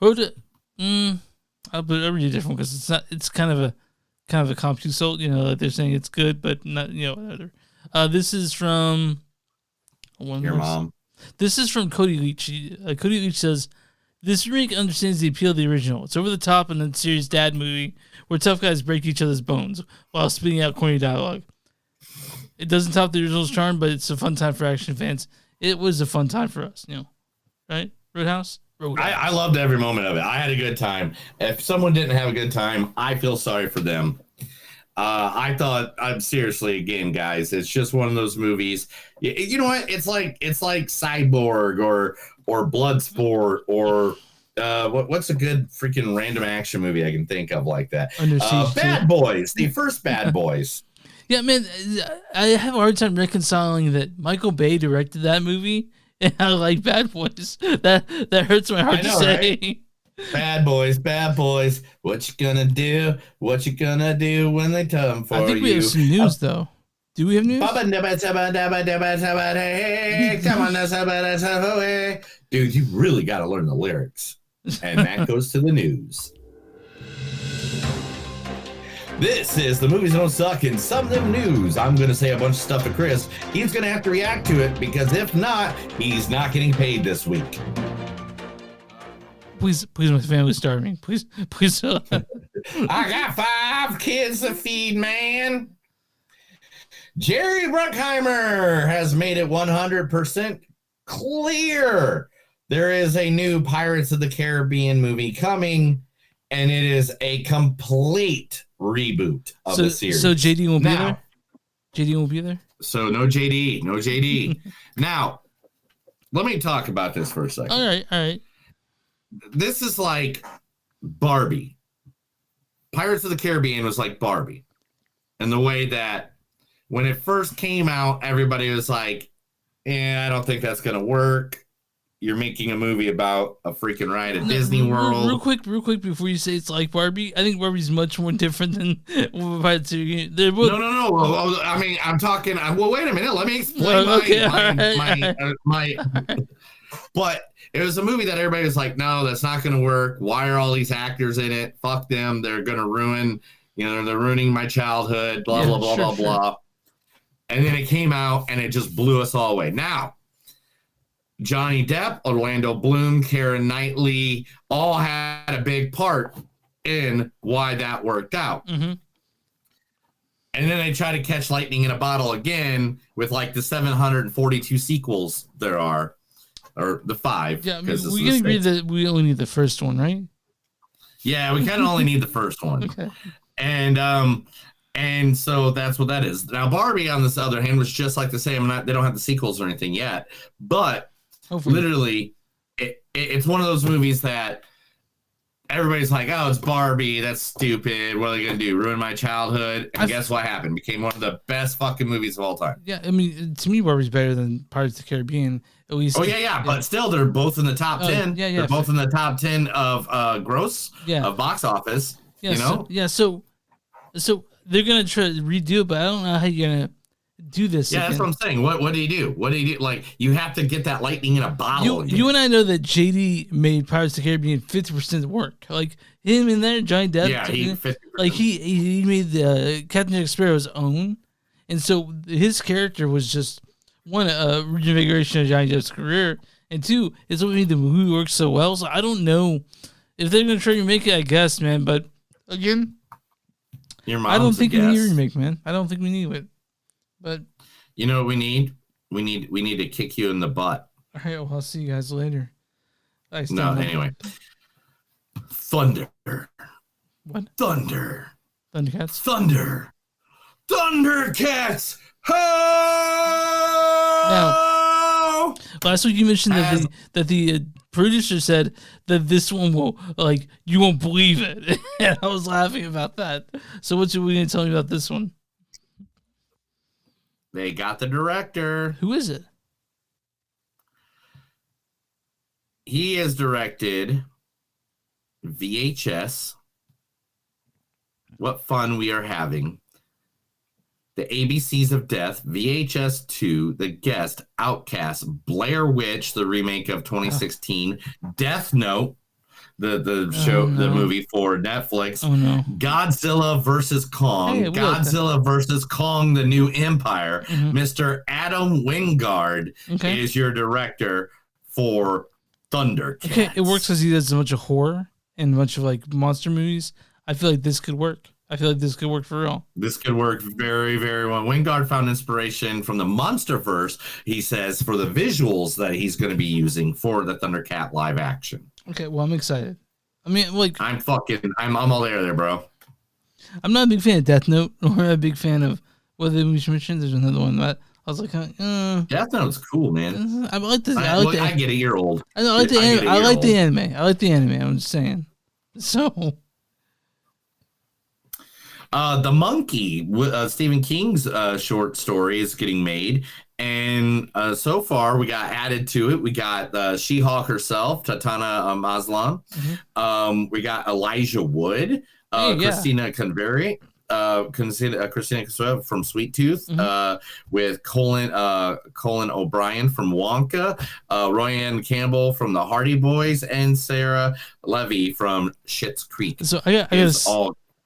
I'll read a different one because it's kind of a compusult, like they're saying it's good, but not, whatever. This is from your mom. This is from Cody Leach. Cody Leach says, this remake understands the appeal of the original. It's over the top and unserious dad movie where tough guys break each other's bones while spitting out corny dialogue. It doesn't top the original's charm, but it's a fun time for action fans. It was a fun time for us, right? Roadhouse? I loved every moment of it. I had a good time. If someone didn't have a good time, I feel sorry for them. I thought, seriously, again, guys, it's just one of those movies. You know what? It's like Cyborg or Bloodsport or what's a good freaking random action movie I can think of like that? Bad Boys, the first Bad Boys. Yeah, man, I have a hard time reconciling that Michael Bay directed that movie and I like Bad Boys. That hurts my heart to say. Right? Bad boys, what you gonna do? What you gonna do when they come for you? I think we have some news, though. Do we have news? Dude, you really got to learn the lyrics. And that goes to the news. This is the Movies Don't Suck and Some of Them News. I'm going to say a bunch of stuff to Chris. He's going to have to react to it because if not, he's not getting paid this week. Please, my family's starving. Please. I got 5 kids to feed, man. Jerry Bruckheimer has made it 100% clear there is a new Pirates of the Caribbean movie coming, and it is a complete reboot of the series. So JD won't be there? JD won't be there? So no JD. Now, let me talk about this for a second. All right. This is like Barbie. Pirates of the Caribbean was like Barbie. In the way that when it first came out, everybody was like, I don't think that's going to work. You're making a movie about a freaking ride at Disney World. Real quick, before you say it's like Barbie, I think Barbie's much more different than Pirates of the Caribbean. No. Well, I mean, I'm talking. Well, wait a minute. Let me explain my. But it was a movie that everybody was like, no, that's not going to work. Why are all these actors in it? Fuck them. They're going to ruin, they're ruining my childhood, blah, blah. And then it came out and it just blew us all away. Now, Johnny Depp, Orlando Bloom, Keira Knightley all had a big part in why that worked out. Mm-hmm. And then they try to catch lightning in a bottle again with like the 742 sequels there are, or the 5. Yeah, I mean, we can agree that we only need the first one, right? Yeah, we kind of only need the first one. Okay. And so that's what that is. Now, Barbie, on this other hand, was just like the same. They don't have the sequels or anything yet, but literally, it's one of those movies that everybody's like, oh, it's Barbie. That's stupid. What are they going to do? Ruin my childhood? And guess what happened? Became one of the best fucking movies of all time. Yeah, I mean, to me, Barbie's better than Pirates of the Caribbean. At least. Oh, yeah. But still, they're both in the top 10. Yeah. They're both in the top 10 of gross, of box office, So they're going to try to redo it, but I don't know how you're going to do this. Yeah, that's what I'm saying. What do you do? What do you do? Like, you have to get that lightning in a bottle. You and I know that JD made Pirates of the Caribbean 50% work. Like, him in there, Johnny Depp. Yeah, he made the Captain Jack Sparrow's own. And so his character was just, one, a reinvigoration of Johnny Depp's career. And two, it's what made the movie work so well. So I don't know if they're going to try to make it, I guess, man. But again, I don't think we need a remake, man. I don't think we need it. But you know what we need? We need to kick you in the butt. All right, well, I'll see you guys later. Anyway. Thunder. What? Thunder. Thundercats? Thunder. Thundercats! Now, last week you mentioned that the producer said that this one will, like, you won't believe it. And I was laughing about that. So what are we going to tell me about this one? They got the director. Who is it? He has directed VHS. What Fun We Are Having. The ABCs of Death, VHS 2, The Guest, Outcast, Blair Witch, the remake of 2016, Death Note, the show, the movie for Netflix, Godzilla versus Kong, Godzilla versus Kong, the New Empire. Mr. Adam Wingard is your director for Thundercats. Okay, it works because he does a bunch of horror and a bunch of like monster movies. I feel like this could work. I feel like this could work for real. This could work very, very well. Wingard found inspiration from the Monsterverse, he says, for the visuals that he's going to be using for the Thundercat live action. Okay, well, I'm excited. I mean, like... I'm all there, bro. I'm not a big fan of Death Note, or a big fan of what the movie mentioned. There's another one that I was like, Death Note's cool, man. I like this. I get it, you're old. I like the anime. I like the anime. I'm just saying. So... The Monkey, Stephen King's short story, is getting made. And so far, we got added to it. We got She-Hulk herself, Tatiana Maslany. We got Elijah Wood, Christina Convery, Christina Consuelo from Sweet Tooth, with Colin O'Brien from Wonka, Royanne Campbell from the Hardy Boys, and Sarah Levy from Schitt's Creek. So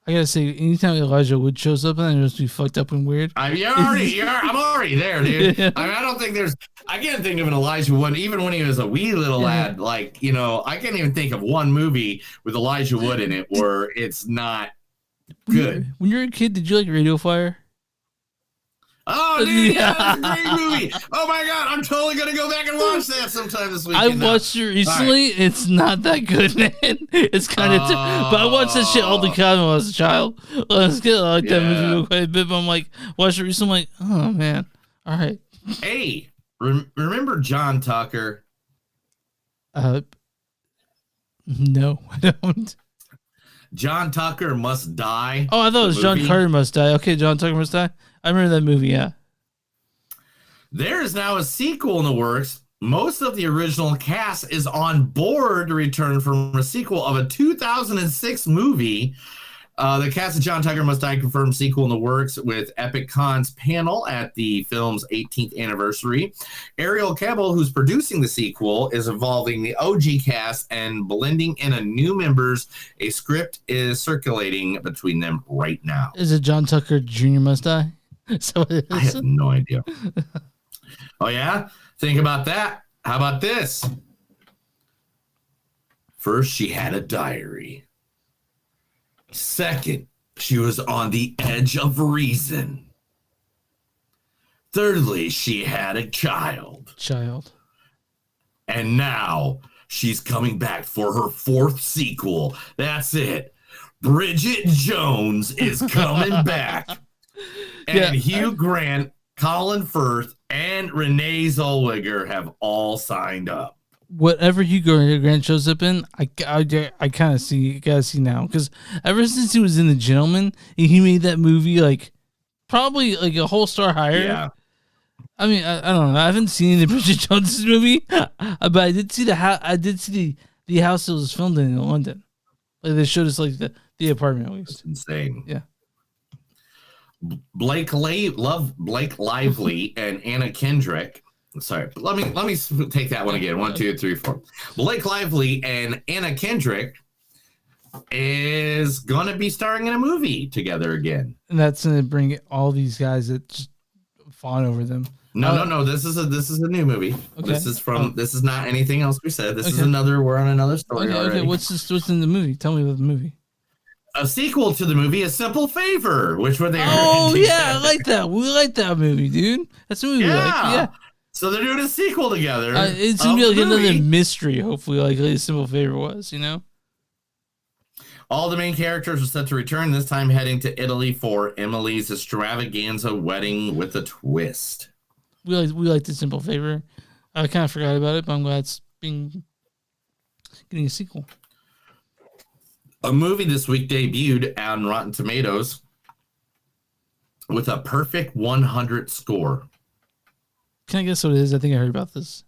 I gotta say, anytime Elijah Wood shows up, and it'll be fucked up and weird. I'm already there, dude. I mean, I can't think of an Elijah Wood, even when he was a wee little lad. Like, I can't even think of one movie with Elijah Wood in it where it's not good. When you were a kid, did you like Radio Fire? Oh, dude, yeah, that's a great movie. Oh my god, I'm totally gonna go back and watch that sometime this weekend. I watched it recently. Right. It's not that good, man. It's kind of, but I watched that shit all the time when I was a child. I like that movie quite a bit, but I'm like, watched it recently. I'm like, oh man, all right. Hey, remember John Tucker? No, I don't. John Tucker Must Die. Oh, I thought it was John Carter Must Die. Okay, John Tucker Must Die. I remember that movie, yeah. There is now a sequel in the works. Most of the original cast is on board to return from a sequel of a 2006 movie. The cast of John Tucker Must Die confirmed sequel in the works with Epic Con's panel at the film's 18th anniversary. Ariel Cabell, who's producing the sequel, is involving the OG cast and blending in a new members. A script is circulating between them right now. Is it John Tucker Jr. Must Die? So it is. I have no idea. Oh, yeah? Think about that. How about this? First, she had a diary. Second, she was on the edge of reason. Thirdly, she had a child. And now she's coming back for her fourth sequel. That's it. Bridget Jones is coming back. And Hugh Grant, Colin Firth, and Renee Zellweger have all signed up. Whatever Hugh Grant shows up in, I kind of gotta see now, because ever since he was in The Gentleman, he made that movie like probably like a whole star higher. Yeah. I mean, I don't know. I haven't seen the Bridget Jones movie, but I did see the house it was filmed in London. Like they showed us like the apartment at least. That's insane. Yeah. Blake Lively and Anna Kendrick. Sorry, let me take that one again. 1, 2, 3, 4. Blake Lively and Anna Kendrick is gonna be starring in a movie together again, and that's gonna bring all these guys that just fawn over them. No. This is a new movie. Okay. This is not anything else we said. This is another. We're on another story already. Okay. What's in the movie? Tell me about the movie. A sequel to the movie, A Simple Favor, which were there. Oh yeah, I like that. We like that movie, dude. That's a movie. Yeah. So they're doing a sequel together. It's gonna be like another mystery. Hopefully, like A Simple Favor was. You know. All the main characters are set to return. This time, heading to Italy for Emily's extravaganza wedding with a twist. We like The Simple Favor. I kind of forgot about it, but I'm glad it's getting a sequel. A movie this week debuted on Rotten Tomatoes with a perfect 100 score. Can I guess what it is? I think I heard about this.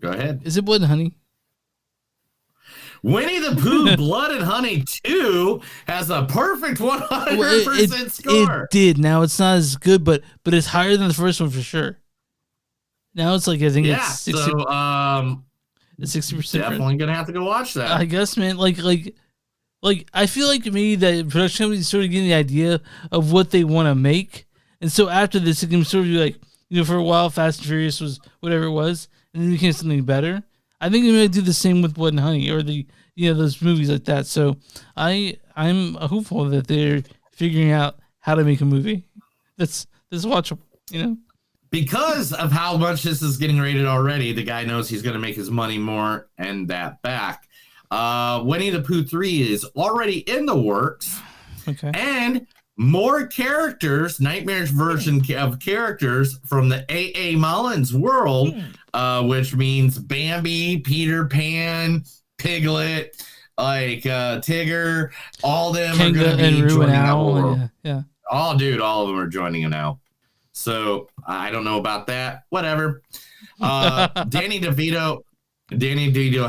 Go ahead. Is it Blood and Honey? Winnie the Pooh Blood and Honey 2 has a perfect 100% score. It did. Now it's not as good, but it's higher than the first one for sure. Now it's like, I think it's 60. So, it's 60%. Definitely gonna have to go watch that. I guess, man. Like I feel like maybe that production company is sort of getting the idea of what they want to make, and so after this, it can sort of be like, you know, for a while, Fast and Furious was whatever it was, and then it became something better. I think they're gonna do the same with Blood and Honey, or those movies like that. So I'm hopeful that they're figuring out how to make a movie that's watchable. You know. Because of how much this is getting rated already, the guy knows he's going to make his money more and that back. Winnie the Pooh 3 is already in the works. Okay. And more characters, Nightmare's version of characters from the A.A. Mullins world, which means Bambi, Peter Pan, Piglet, like Tigger, all of them are going to be joining that world. Yeah. Oh, dude, all of them are joining it now. So I don't know about that. Whatever. Danny DeVito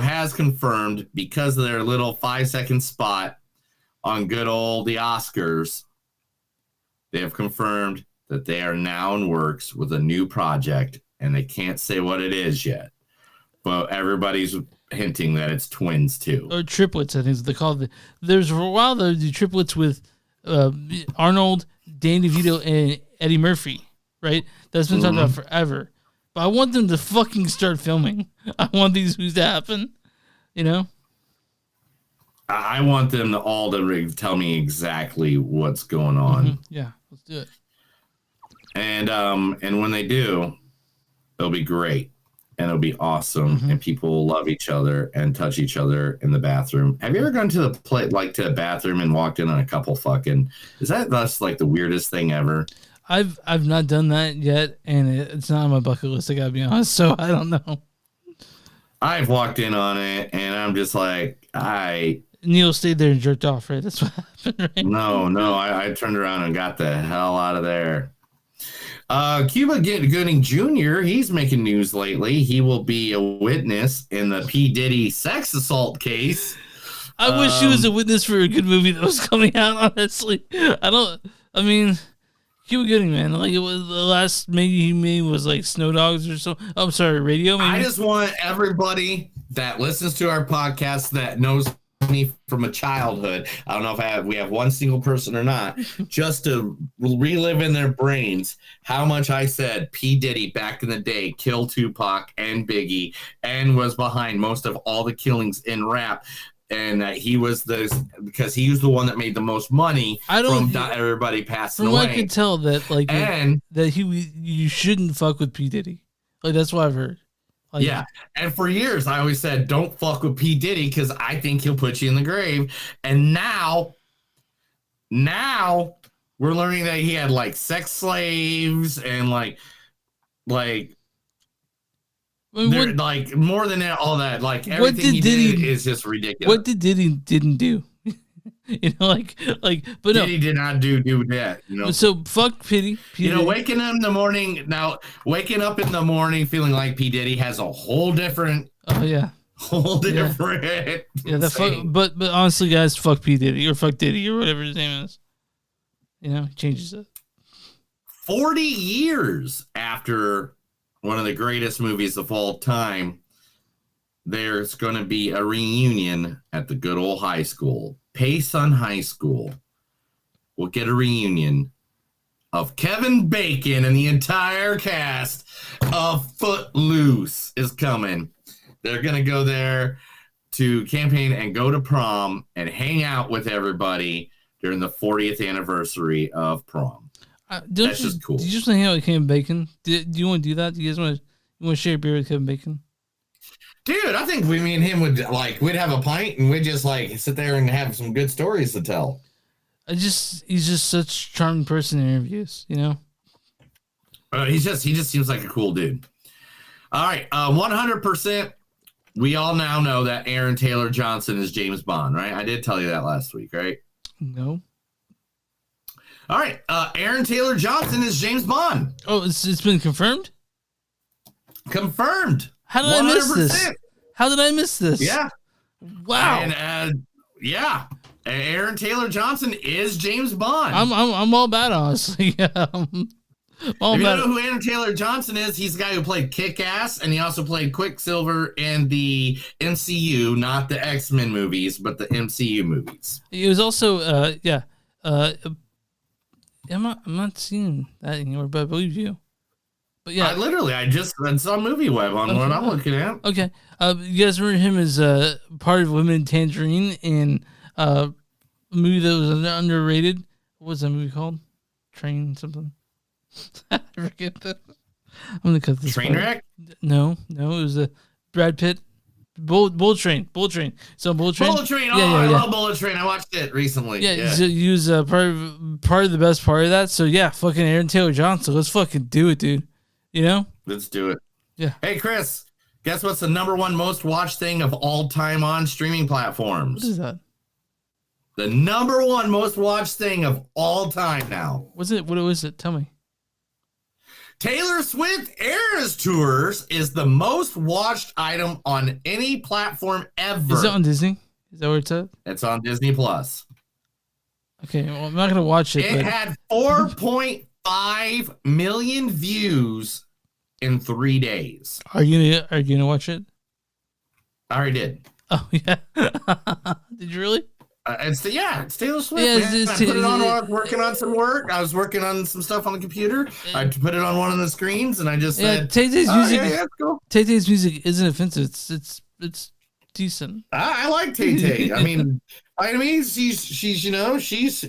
has confirmed, because of their little 5-second spot on good old the Oscars, they have confirmed that they are now in works with a new project, and they can't say what it is yet. But everybody's hinting that it's twins too, or triplets. I think they call it. There's for a while they do triplets with Arnold, Danny DeVito, and Eddie Murphy. Right? That's been talked about forever. But I want them to fucking start filming. I want these movies to happen. You know? I want them to tell me exactly what's going on. Yeah, let's do it. And when they do, it'll be great. And it'll be awesome, and people will love each other and touch each other in the bathroom. Have you ever gone to to a bathroom and walked in on a couple fucking? That's like the weirdest thing ever? I've not done that yet, and it's not on my bucket list. I gotta be honest, so I don't know. I've walked in on it, and I'm just like, Neil stayed there and jerked off, right? That's what happened, right? No, I turned around and got the hell out of there. Cuba Gooding Jr., he's making news lately. He will be a witness in the P. Diddy sex assault case. I wish he was a witness for a good movie that was coming out, honestly. I mean, Cuba Gooding, man. Like, it was the last maybe he made was like Snow Dogs or something. Oh, I'm sorry, Radio, maybe? I just want everybody that listens to our podcast that knows me from a childhood, I don't know if we have one single person or not, just to relive in their brains how much I said P. Diddy back in the day killed Tupac and Biggie and was behind most of all the killings in rap, and that he was because he was the one that made the most money from everybody passing away. From what I can tell, that you shouldn't fuck with P. Diddy. Like, that's what I've heard. Like, yeah, and for years I always said don't fuck with P. Diddy because I think he'll put you in the grave. And now we're learning that he had like sex slaves and like more than that, all that. Like everything he did is just ridiculous. What did Diddy didn't do? You know, but no, Diddy did not do that. You know, so fuck P. You know, waking up in the morning feeling like P. Diddy has a whole different. Oh yeah, whole different. Yeah, but honestly, guys, fuck P. Diddy or fuck Diddy or whatever his name is. You know, he changes it. 40 years after one of the greatest movies of all time, there's going to be a reunion at the good old high school. Payson High School will get a reunion of Kevin Bacon, and the entire cast of Footloose is coming. They're going to go there to campaign and go to prom and hang out with everybody during the 40th anniversary of prom. That's just cool. Do you just want to hang out with Kevin Bacon? Do you want to do that? Do you guys want to share a beer with Kevin Bacon? Dude, I think me and him we'd have a pint and we'd just sit there and have some good stories to tell. He's just such a charming person in interviews, you know? He just seems like a cool dude. All right, 100%. We all now know that Aaron Taylor Johnson is James Bond, right? I did tell you that last week, right? No. All right, Aaron Taylor Johnson is James Bond. Oh, it's been confirmed? Confirmed. How did 100%. I miss this? How did I miss this? Yeah. Wow. And Aaron Taylor Johnson is James Bond. I'm all about, honestly. If you don't know who Aaron Taylor Johnson is, he's the guy who played Kick-Ass, and he also played Quicksilver in the MCU, not the X-Men movies, but the MCU movies. He was also I'm not seeing that anymore, but I believe you. But yeah, I just saw Movie Web on what I'm looking at. Okay, you guys remember him as part of Women Tangerine in a movie that was underrated? What was that movie called? Train something. I forget that. I'm gonna cut this. Trainwreck? No, it was a Brad Pitt. Bull Train. So Bull Train. I love Bullet Train. I watched it recently. Yeah. So he was part of the best part of that. So yeah, fucking Aaron Taylor Johnson. Let's fucking do it, dude. You know? Let's do it. Yeah. Hey, Chris, guess what's the number one most watched thing of all time on streaming platforms? What is that? The number one most watched thing of all time now. What was it? Tell me. Taylor Swift Eras Tours is the most watched item on any platform ever. Is it on Disney? Is that where it's at? It's on Disney Plus. Okay, well, I'm not going to watch it. It had 4.5 million views in 3 days. Are you gonna watch it? I already did. Oh, yeah. Did you really? It's Taylor Swift. Yeah, I put it on while I was working on some work. I was working on some stuff on the computer. I put it on one of the screens, and I just said, Tay-Tay's music. Yeah, cool. Tay-Tay's music isn't offensive. It's decent. I like Tay-Tay. I mean, she's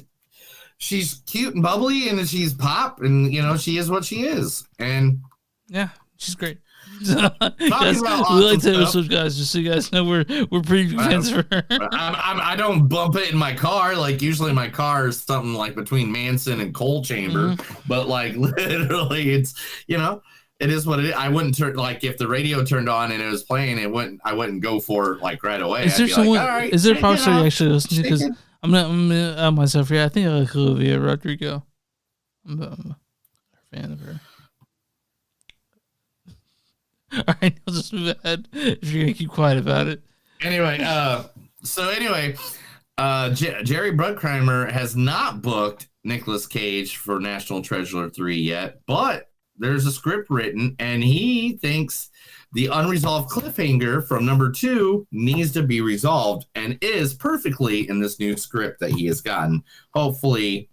she's cute and bubbly, and she's pop, and she is what she is. And yeah, she's great. Guys, we like Taylor Swift, guys. Just so you guys know, we're pretty big fans of her. I don't bump it in my car. Like usually my car is something like between Manson and Coal Chamber, but like literally, it's it is what it is. I wouldn't turn if the radio turned on and it was playing, I wouldn't go for it like right away. Is there someone? Like, all right, is there a pop star you actually listen to? Because I'm not myself here. I think I like Olivia Rodrigo. I'm a fan of her. All right, I'll just move ahead if you're gonna keep quiet about it. Anyway, Jerry Bruckheimer has not booked Nicolas Cage for National Treasure 3 yet, but there's a script written, and he thinks the unresolved cliffhanger from number 2 needs to be resolved and is perfectly in this new script that he has gotten. Hopefully,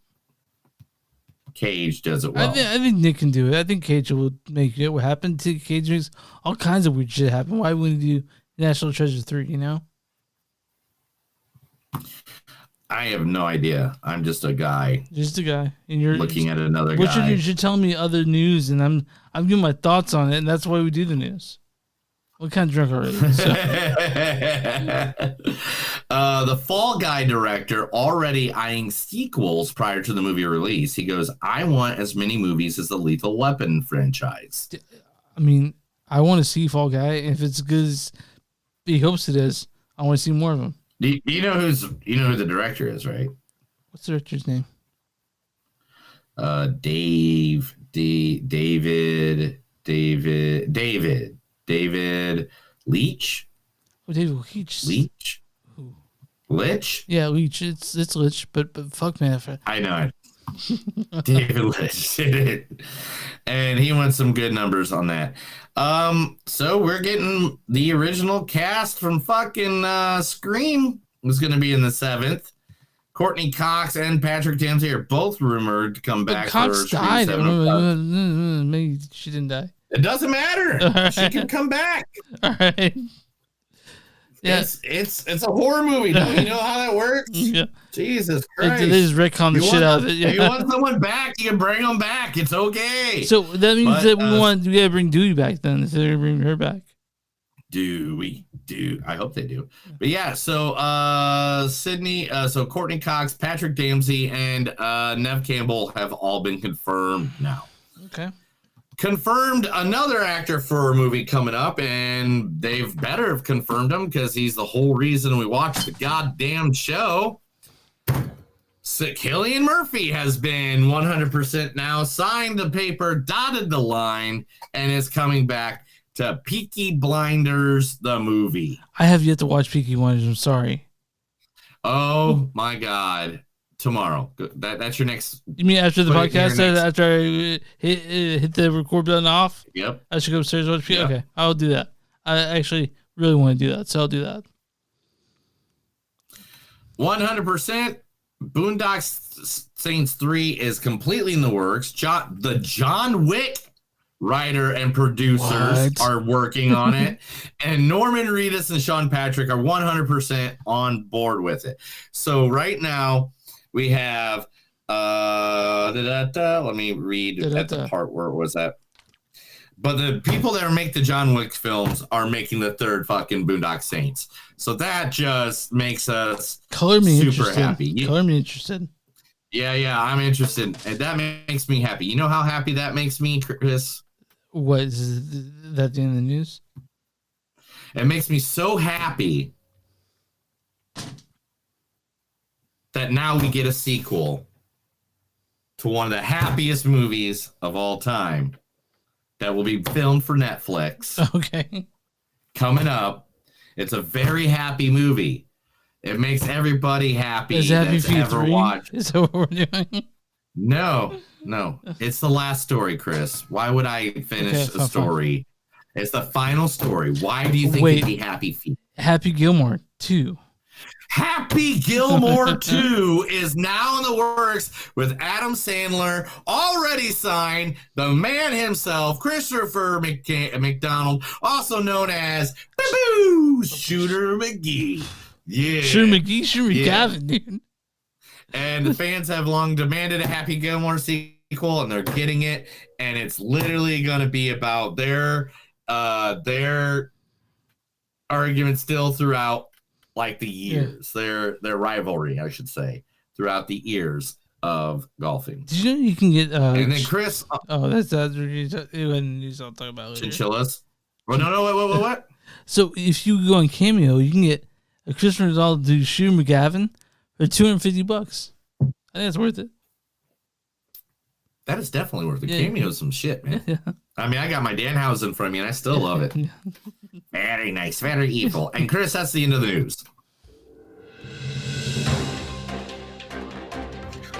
Cage does it well. I think Nick can do it. I think Cage will make it. What happened to Cage makes all kinds of weird shit happen. Why wouldn't he do National Treasure 3, I have no idea. I'm just a guy. And you're looking at another guy. You're telling me other news, and I'm giving my thoughts on it, and that's why we do the news. What kind of drunk are you? The Fall Guy director already eyeing sequels prior to the movie release. He goes, I want as many movies as the Lethal Weapon franchise. I mean, I want to see Fall Guy. If it's as good as he hopes it is, I want to see more of them. You know who the director is, right? What's the director's name? David Leitch. Oh, David Leitch. Leitch. Lich? Yeah, Leitch. It's Lich, but fuck man. I know it. David Lich did it. And he wants some good numbers on that. So we're getting the original cast from fucking Scream was going to be in the 7th. Courtney Cox and Patrick Dempsey are both rumored to come back. Cox died. Maybe she didn't die. It doesn't matter. Right. She can come back. All right. Yeah. It's a horror movie. Don't you know how that works? Yeah. Jesus Christ. They just retcon the shit out of it. Yeah. If you want someone back, you can bring them back. It's okay. So that means that we gotta bring Dewey back then if they're gonna bring her back. I hope they do. But yeah, so Sydney, so Courtney Cox, Patrick Dempsey, and Nev Campbell have all been confirmed now. Okay. Confirmed another actor for a movie coming up, and they've better have confirmed him because he's the whole reason we watch the goddamn show. So Cillian Murphy has been 100% now signed the paper, dotted the line, and is coming back to Peaky Blinders, the movie. I have yet to watch Peaky Blinders. I'm sorry. Oh my God. Tomorrow. That's your next. You mean after the podcast? After I hit the record button off? Yep. I should go upstairs and watch Peaky? Yep. Okay. I'll do that. I actually really want to do that. So I'll do that. 100%. Boondock Saints 3 is completely in the works. The John Wick writer and producers are working on it, and Norman Reedus and Sean Patrick are 100% on board with it. So right now we have let me read at the part where it was at. But the people that make the John Wick films are making the third fucking Boondock Saints. So that just makes us super happy. Color me interested. Yeah, I'm interested. And that makes me happy. You know how happy that makes me, Chris? What is that the end of the news? It makes me so happy that now we get a sequel to one of the happiest movies of all time that will be filmed for Netflix. Okay. Coming up. It's a very happy movie. It makes everybody happy that's ever watched. Is that what we're doing? No. It's the last story, Chris. Why would I finish the story? Fine. It's the final story. Why do you think it'd be Happy Feet? Happy Gilmore 2. Happy Gilmore 2 is now in the works with Adam Sandler already signed, the man himself, Christopher McDonald, also known as Shooter McGee. Yeah. Shooter McGavin, dude. And the fans have long demanded a Happy Gilmore sequel, and they're getting it. And it's literally going to be about their argument still throughout like the years, their rivalry, I should say, throughout the years of golfing. Did you know you can get and then Chris? That's news I'll talk about later. Chinchillas. Oh no! What? So if you go on Cameo, you can get a Chris Ronaldo Shooter McGavin for $250. I think it's worth it. That is definitely worth it. Yeah. Cameo is some shit, man. Yeah. I mean, I got my Danhausen from you, and I still love it. Very nice, very evil. And Chris, that's the end of the news.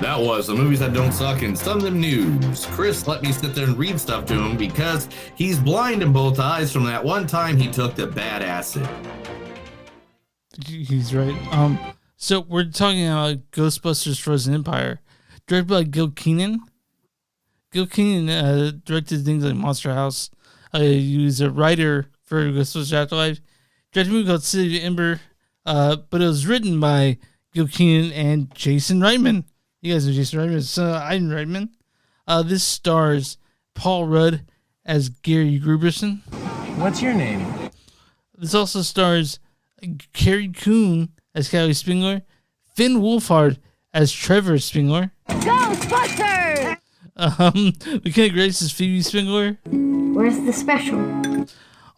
That was the movies that don't suck and some of them news. Chris let me sit there and read stuff to him because he's blind in both eyes from that one time he took the bad acid. He's right. So we're talking about Ghostbusters Frozen Empire, directed by Gil Kenan. Gil Kenan directed things like Monster House. He was a writer for Ghostbusters Afterlife. Directed a movie called City of Ember, but it was written by Gil Kenan and Jason Reitman. You guys know Jason Reitman. It's Ivan Reitman. This stars Paul Rudd as Gary Gruberson. What's your name? This also stars Carrie Coon as Callie Spengler, Finn Wolfhard as Trevor Spengler, Ghostbusters! McKenna Grace as Phoebe Spengler. Where's the special?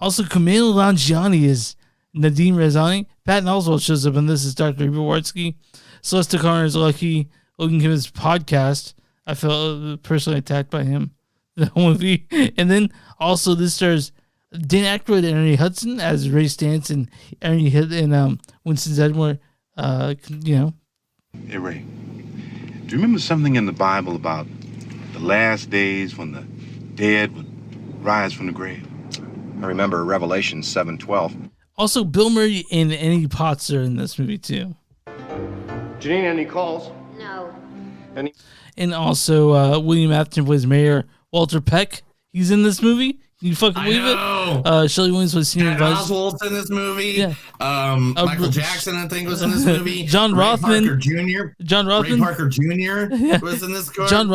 Also, Kumail Nanjiani as Nadim Rezani. Patton Oswalt shows up in this as Dr. Ibarwarsky. Celeste Connor is Lucky. Logan Kim's podcast. I felt personally attacked by him. The whole movie. And then also this stars Dan Aykroyd and Ernie Hudson as Ray Stantz and Ernie and Winston Zeddemore. Hey, Ray, do you remember something in the Bible about the last days when the dead would rise from the grave? I remember Revelation 7:12. Also, Bill Murray and Annie Potts are in this movie too. Janine, any calls? No. Any? And also, William Afton plays Mayor Walter Peck. He's in this movie. Can you fucking believe it? Shelley Williams was senior advisor. Oswald's in this movie. Yeah. Michael Jackson, I think, was in this movie. John Ray Rothman. Parker Jr. John Rothman. Ray Parker Jr. was in this movie. John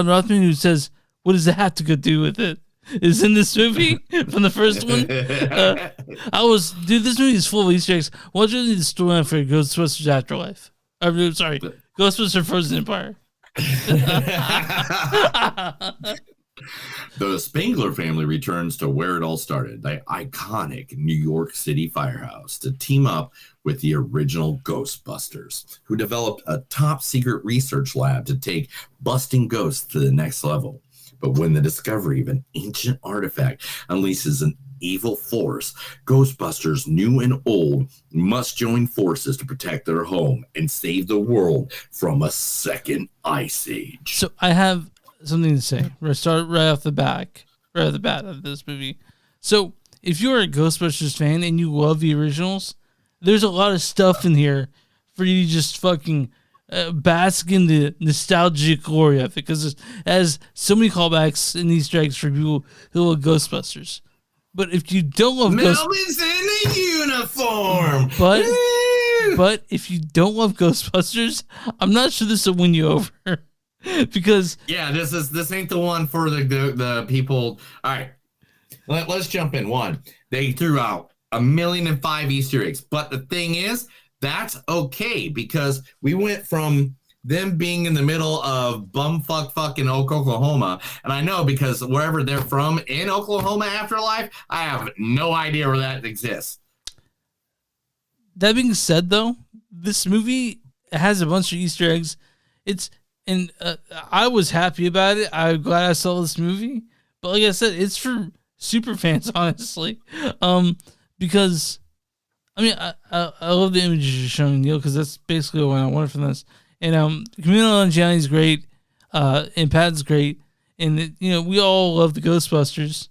Rothman, who says, "What does that have to do with it?" is in this movie from the first one. This movie is full of Easter eggs. What's really the storyline for Ghostbusters Afterlife? I'm sorry, Ghostbusters Frozen Empire. The Spengler family returns to where it all started, the iconic New York City firehouse, to team up with the original Ghostbusters, who developed a top secret research lab to take busting ghosts to the next level. But when the discovery of an ancient artifact unleashes an evil force, Ghostbusters, new and old, must join forces to protect their home and save the world from a second ice age. So I have something to say. We're gonna start right off the bat of this movie. So if you're a Ghostbusters fan and you love the originals, there's a lot of stuff in here for you to just fucking bask in the nostalgic glory of it, because it has so many callbacks and Easter eggs for people who love Ghostbusters. But if you don't love Melvin's in a uniform. But if you don't love Ghostbusters, I'm not sure this will win you over. Because this ain't the one for the people. All right, let's jump in. One, they threw out 1,000,005 Easter eggs, but the thing is, that's okay, because we went from them being in the middle of bumfuck fucking Oklahoma, and I know because wherever they're from in Oklahoma Afterlife, I have no idea where that exists. That being said, though, this movie has a bunch of Easter eggs. I was happy about it. I'm glad I saw this movie. But like I said, it's for super fans, honestly. Because, I mean, I love the images you're showing, Neil, because that's basically what I wanted from this. And Kumail Nanjiani's great, and Pat's great. And, we all love the Ghostbusters.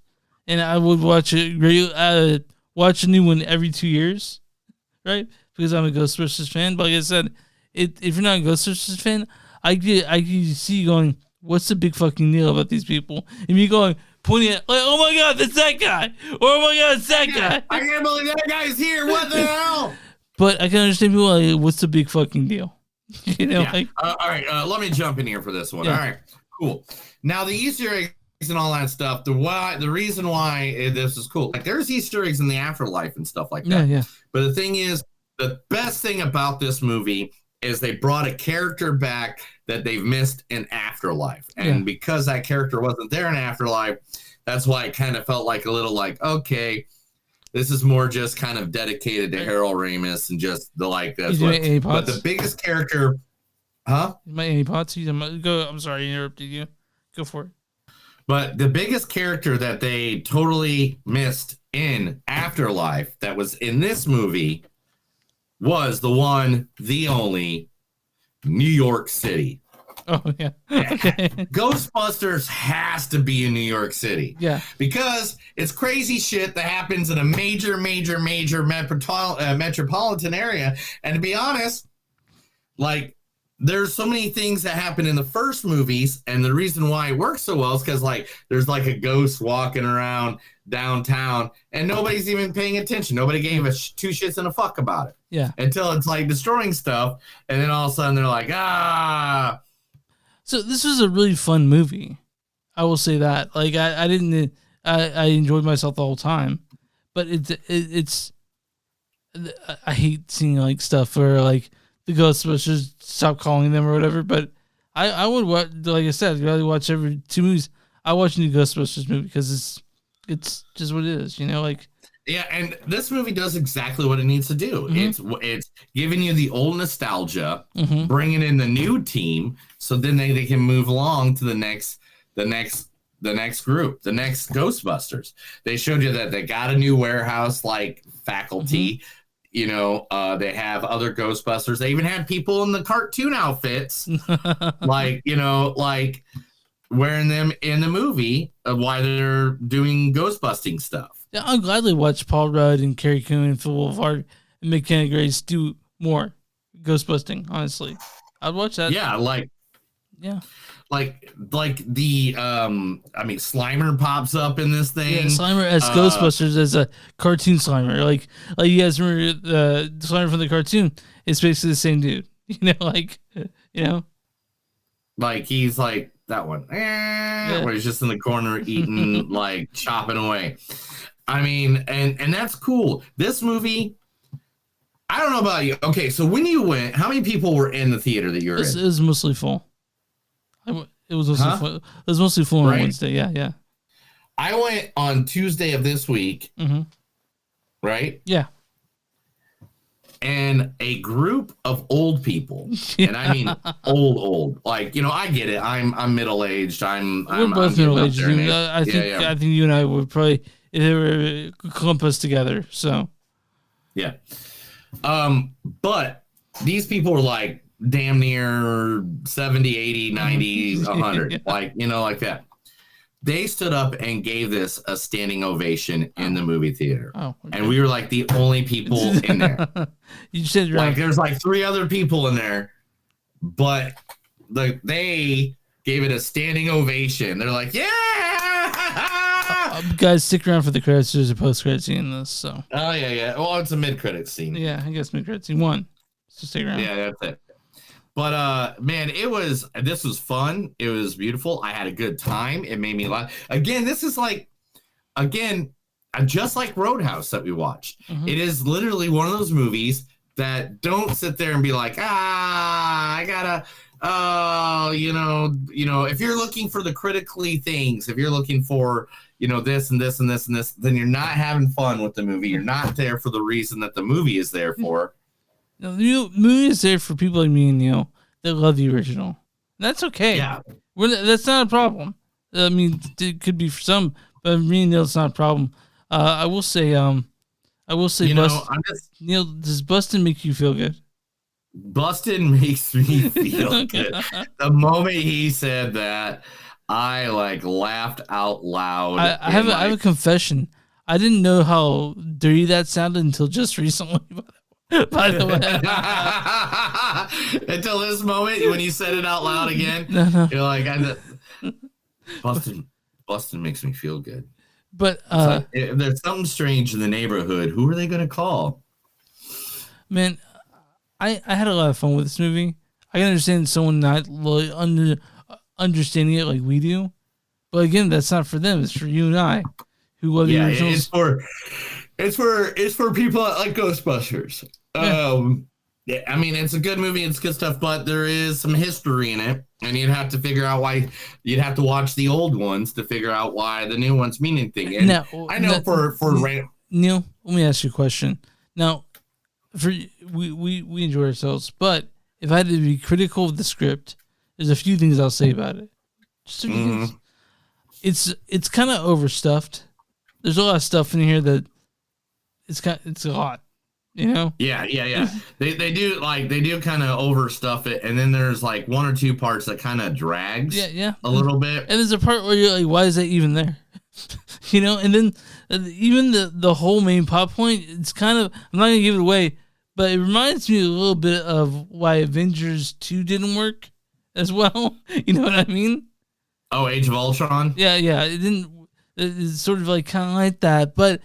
And I would watch a new one every 2 years, right? Because I'm a Ghostbusters fan. But like I said, if you're not a Ghostbusters fan, I can see you going, what's the big fucking deal about these people? And me going, pointing at, like, oh my God, that's that guy. Or oh my God, it's that guy. I can't believe that guy's here. What the hell? But I can understand people like, what's the big fucking deal? You know, like all right. Let me jump in here for this one. Yeah. All right, cool. Now the Easter eggs and all that stuff. The reason why this is cool, like there's Easter eggs in the afterlife and stuff like that. Yeah. But the thing is, the best thing about this movie is they brought a character back that they've missed in Afterlife, and because that character wasn't there in Afterlife, that's why it kind of felt like a little like, okay, this is more just kind of dedicated to Harold Ramis and just the like. That's what. But the biggest character, huh? My any pots? Go. I'm sorry, I interrupted you. Go for it. But the biggest character that they totally missed in Afterlife that was in this movie was the one, the only, New York City. Oh, yeah. Okay. Ghostbusters has to be in New York City. Yeah. Because it's crazy shit that happens in a major metropolitan area. And to be honest, like, there's so many things that happen in the first movies, and the reason why it works so well is because, like, there's like a ghost walking around downtown, and nobody's even paying attention. Nobody gave a two shits and a fuck about it. Yeah. Until it's like destroying stuff, and then all of a sudden they're like, ah. So this was a really fun movie. I will say that. Like, I didn't. I enjoyed myself the whole time, but it's. I hate seeing like stuff where like the Ghostbusters stop calling them or whatever. But I would watch, like I said, I'd rather watch every 2 movies. I watch a new Ghostbusters movie because it's just what it is, you know, like. Yeah, and this movie does exactly what it needs to do. It's giving you the old nostalgia, bringing in the new team, so then they can move along to the next group, the next Ghostbusters. They showed you that they got a new warehouse like faculty. You know, they have other Ghostbusters. They even had people in the cartoon outfits, like, you know, like wearing them in the movie while they're doing ghostbusting stuff. Yeah, I'll gladly watch Paul Rudd and Carrie Coon and Phil Wolfhard and McKenna Grace do more ghostbusting. Honestly, I'd watch that. Yeah, like the I mean, Slimer pops up in this thing. Yeah, Slimer as Ghostbusters as a cartoon Slimer. Like you guys remember the Slimer from the cartoon? It's basically the same dude. You know, like like he's like that one, where he's just in the corner eating, like chopping away. I mean, and that's cool. This movie, I don't know about you. Okay, so when you went, how many people were in the theater that you were in? It was mostly full. It was mostly full. It was mostly full on Wednesday. Yeah. I went on Tuesday of this week. Right? Yeah. And a group of old people, and I mean old, like, you know, I get it. I'm middle aged. We're both middle aged. I think you and I would probably clump us together. So, yeah. But these people were like damn near 70, 80, 90, 100, like, you know, like that. They stood up and gave this a standing ovation in the movie theater. And we were like the only people in there. You said like there's like 3 other people in there, but they gave it a standing ovation. They're like, yeah. Guys, stick around for the credits. There's a post-credit scene in this. So. Oh yeah. Well, it's a mid-credit scene. Yeah, I guess mid-credit scene 1. So stick around. Yeah, that's it. But man, this was fun. It was beautiful. I had a good time. It made me laugh. Again, this is like, just like Roadhouse that we watched. It is literally one of those movies that don't sit there and be like, I gotta, you know, if you're looking for the critically things, if you're looking for, you know, this and this and this and this, then you're not having fun with the movie. You're not there for the reason that the movie is there for. The movie is there for people like me and Neil that love the original. That's okay. Yeah. That's not a problem. I mean, it could be for some, but me and Neil, it's not a problem. I will say, you know, Neil, does bustin' make you feel good? Bustin' makes me feel good. The moment he said that, I like laughed out loud. I have a confession. I didn't know how dirty that sounded until just recently. By the way, until this moment when you said it out loud again, you're like, Bustin' makes me feel good. But like, if there's something strange in the neighborhood, who are they going to call? Man, I had a lot of fun with this movie. I can understand someone not really understanding it like we do, but again, that's not for them. It's for you and I, who love the originals. It's for people that like Ghostbusters. Yeah, I mean, it's a good movie. It's good stuff, but there is some history in it, and you'd have to figure out why. You'd have to watch the old ones to figure out why the new ones mean anything. And I know for Neil, let me ask you a question. Now, we enjoy ourselves, but if I had to be critical of the script, there's a few things I'll say about it. Just a few things. It's kind of overstuffed. There's a lot of stuff in here that it's a lot. You know? Yeah. They do kind of overstuff it, and then there's like one or two parts that kind of drags. Yeah. A little bit. And there's a part where you're like, why is that even there? You know? And then even the whole main plot point, it's kind of, I'm not gonna give it away, but it reminds me a little bit of why Avengers 2 didn't work as well. You know what I mean? Oh, Age of Ultron. Yeah. It didn't. It's sort of like kind of like that, but.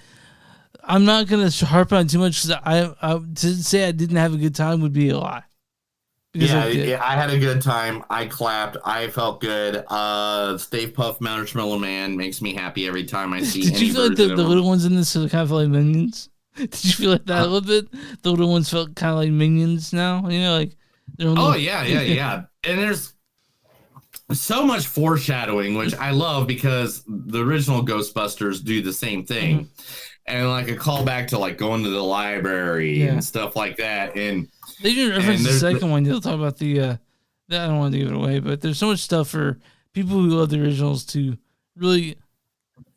I'm not gonna harp on too much because I to say I didn't have a good time would be a lie. Yeah, I had a good time. I clapped. I felt good. Stay Puft Marshmallow Man makes me happy every time I see. Did you feel like the little ones in this kind of feel like minions? Did you feel like that a little bit? The little ones felt kind of like minions now. You know, like they're yeah. And there's so much foreshadowing, which I love because the original Ghostbusters do the same thing. Mm-hmm. And like a callback to like going to the library and stuff like that. And they do reference the second one. They'll talk about the I don't want to give it away, but there's so much stuff for people who love the originals to really,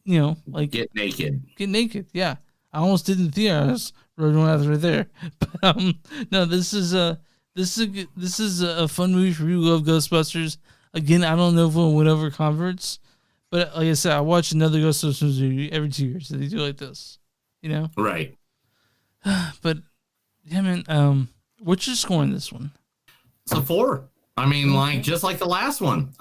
you know, like get naked. Yeah, I almost did in the theater. I was right over there. But no, this is a fun movie for people who love Ghostbusters. Again, I don't know if we'll win over converts, but like I said, I watch another Ghostbusters movie every 2 years. So they do like this. You know? Right. But yeah, man, what's your score on this one? It's a 4. I mean, like just like the last one.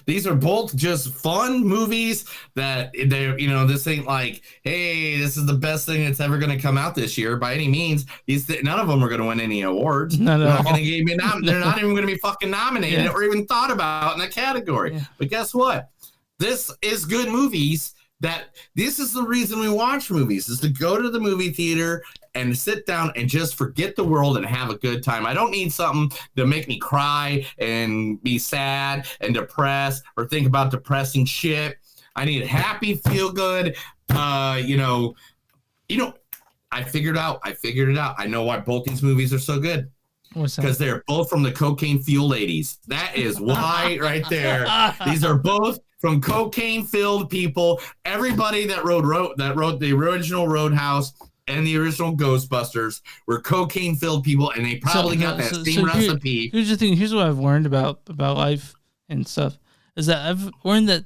These are both just fun movies that they're, you know, this ain't like, hey, this is the best thing that's ever going to come out this year by any means. None of them are going to win any awards. They're not going to give me they're not even going to be fucking nominated or even thought about in the category. Yeah. But guess what? This is good movies. This is the reason we watch movies, is to go to the movie theater and sit down and just forget the world and have a good time. I don't need something to make me cry and be sad and depressed or think about depressing shit. I need happy, feel good. I figured it out. I know why both these movies are so good. Because they're both from the cocaine fueled 80s. That is why right there. These are both from cocaine-filled people. Everybody that wrote the original Roadhouse and the original Ghostbusters were cocaine-filled people, and they probably got that same recipe. Here's the thing. Here's what I've learned about life and stuff, is that I've learned that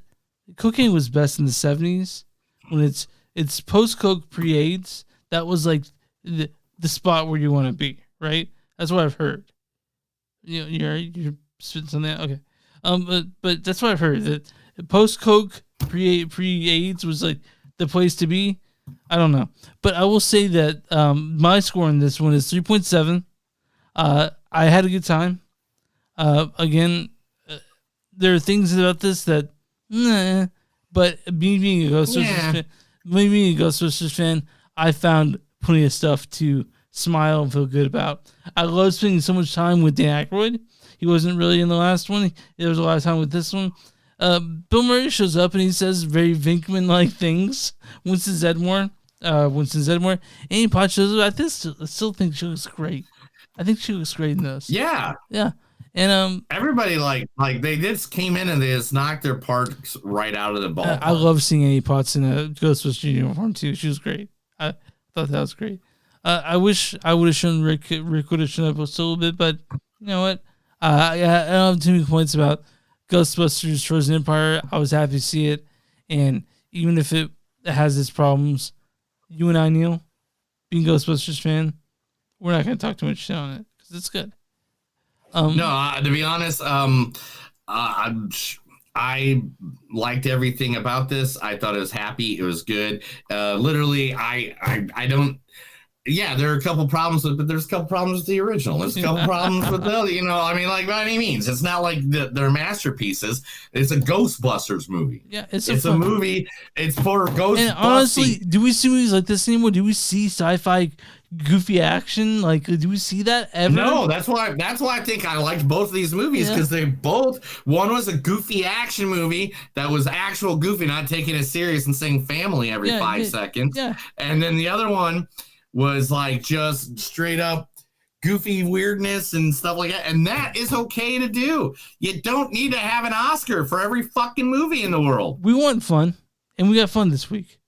cocaine was best in the 70s when it's post-coke, pre-AIDS. That was like the spot where you want to be, right? That's what I've heard. You're spitting on that, okay? But that's what I've heard, that post coke, pre AIDS was like the place to be. I don't know, but I will say that my score on this one is 3.7. I had a good time. Again, there are things about this that, but me being a Ghostbusters fan, I found plenty of stuff to smile and feel good about. I love spending so much time with Dan Aykroyd. He wasn't really in the last one. There was a lot of time with this one. Bill Murray shows up and he says very Venkman-like things. Winston Zeddemore, Amy Potts shows up. I still think she looks great. I think she looks great in this. Yeah. And everybody like they just came in and they just knocked their parts right out of the ball. I love seeing Amy Potts in a Ghostbusters uniform too. She was great. I thought that was great. I wish I would have shown Rick would have shown up just a little bit, but you know what? I don't have too many points about Ghostbusters Frozen Empire. I was happy to see it, and even if it has its problems, you and I, Neil, being Ghostbusters fan, we're not going to talk too much shit on it because it's good. To be honest, I liked everything about this. I thought it was happy. It was good. Literally, I don't. Yeah, there are a couple problems with, but there's a couple problems with the original. There's a couple problems with the, I mean, like by any means, it's not like they're masterpieces. It's a Ghostbusters movie. Yeah, it's a movie. It's for Ghostbusters. And honestly, do we see movies like this anymore? Do we see sci-fi goofy action? Like, do we see that ever? No, that's why I think I liked both of these movies, because they both, one was a goofy action movie that was actual goofy, not taking it serious and saying family every 5 seconds. Yeah. And then the other one was like just straight up goofy weirdness and stuff like that. And that is okay to do. You don't need to have an Oscar for every fucking movie in the world. We want fun, and we got fun this week.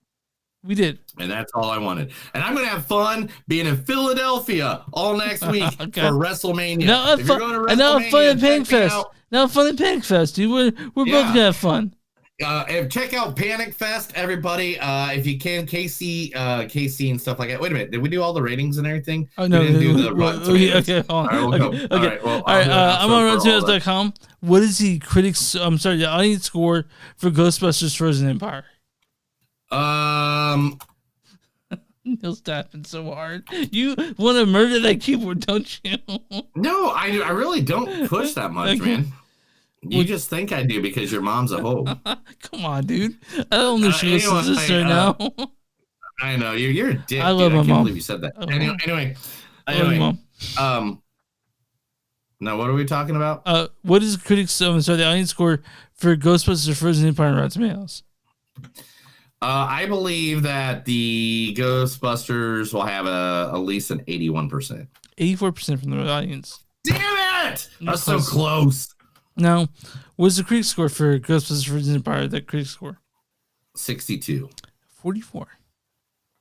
We did. And that's all I wanted. And I'm going to have fun being in Philadelphia all next week for WrestleMania. Now have fun at Panic Fest. Now have fun at Panic Fest, dude. We're both going to have fun. Check out Panic Fest, everybody. If you can, KC and stuff like that. Wait a minute, did we do all the ratings and everything? Oh no, we didn't do the Rotten Tomatoes. Okay, hold on. Okay. All right, I'm on RottenTomatoes.com. What is the the audience score for Ghostbusters: Frozen Empire? Neil's tapping so hard. You want to murder that keyboard, don't you? No, I really don't push that much, man. You just think I do because your mom's a hoe. Come on, dude. I don't know she listens to this right now. I know you're a dick. I love my mom. I can't believe you said that. Anyway. Now, what are we talking about? What is the audience score for Ghostbusters: Frozen Empire on Rotten Tomatoes? I believe that the Ghostbusters will have at least an 81%. 84% from the audience. Damn it! That's so close. Now, what's the critic score for Ghostbusters: Frozen Empire? That critic score? 62. 44.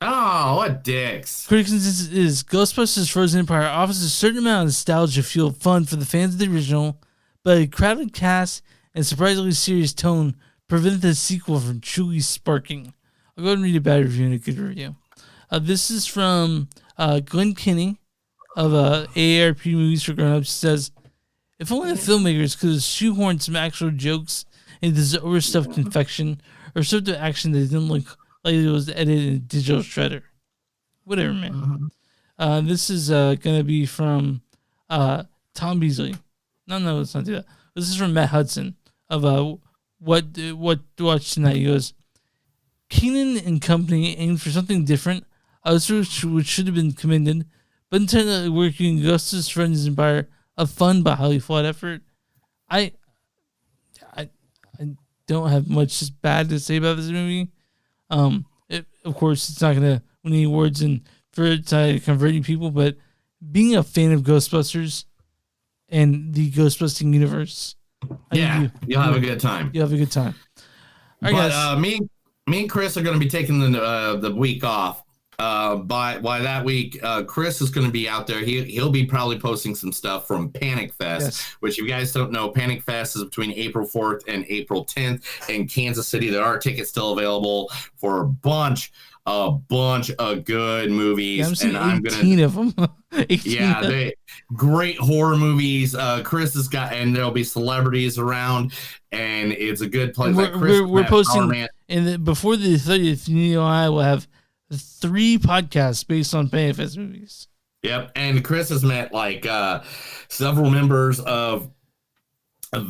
Oh, what dicks. Critics is Ghostbusters: Frozen Empire offers a certain amount of nostalgia-fueled fun for the fans of the original, but a crowded cast and surprisingly serious tone prevent the sequel from truly sparking. I'll go ahead and read a bad review and a good review. This is from Glenn Kinney of AARP Movies for Grown-Ups. He says, if only the filmmakers could have shoehorned some actual jokes into this overstuffed confection, or sort of action that didn't look like it was edited in a digital shredder. Whatever, man. This is going to be from Tom Beasley. No, let's not do that. This is from Matt Hudson of What to Watch Tonight. He goes, Keenan and company aimed for something different, which should have been commended, but intended working Ghostbusters: Frozen Empire, a fun but highly flawed effort. I don't have much bad to say about this movie. Of course, it's not gonna win any awards and for it's converting people, but being a fan of Ghostbusters and the Ghostbusting universe, you'll have a good time. You'll have a good time. All right, guys. Me and Chris are going to be taking the week off. By that week, Chris is going to be out there. He'll be probably posting some stuff from Panic Fest, which if you guys don't know, Panic Fest is between April 4th and April 10th in Kansas City. There are tickets still available for a bunch of good movies. Yeah, I'm seeing 18 of them. 18 great horror movies. Chris has got, and there'll be celebrities around, and it's a good place. We're posting, and before the 30th, Neil and I will have 3 podcasts based on Panic Fest movies. Yep, and Chris has met several members of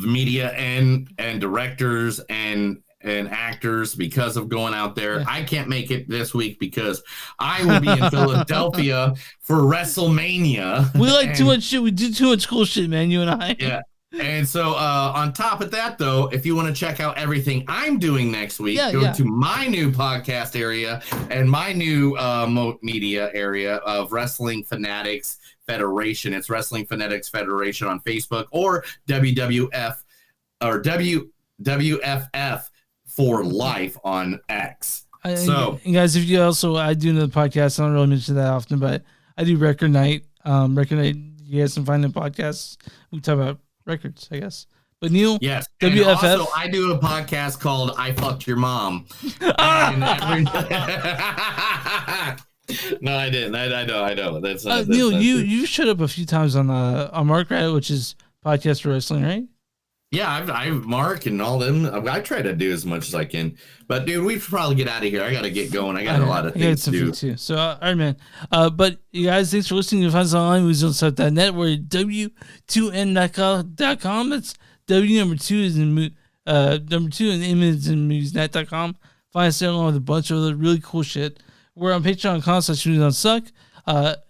media and directors and actors because of going out there. I can't make it this week because I will be in Philadelphia for WrestleMania. We like too much shit. We do too much cool shit, man. You and I. Yeah. And so on top of that, though, if you want to check out everything I'm doing next week, go to my new podcast area and my new media area of Wrestling Fanatics Federation. It's Wrestling Fanatics Federation on Facebook or WWF or WWFF for life on X. And guys, if you I do another podcast. I don't really mention that often, but I do Record Night. Record Night, you guys can find the podcasts. We talk about records, I guess. But Neil, yes, WFF. And also, I do a podcast called "I Fucked Your Mom." No, I didn't. I know. That's Neil. You showed up a few times on Mark Reddit, which is podcast for wrestling, right? Yeah, I've Mark and all them. I try to do as much as I can. But dude, we should probably get out of here. I got to get going. I got a lot of things to do too. So, all right, man. But you guys, thanks for listening. You can find us online. MoviesOnSuck.net. We're at w2n.com. That's W number 2 is in number 2 and M is in moviesnet.com. Find us there along with a bunch of other really cool shit. We're on Patreon.com/MoviesOnSuck.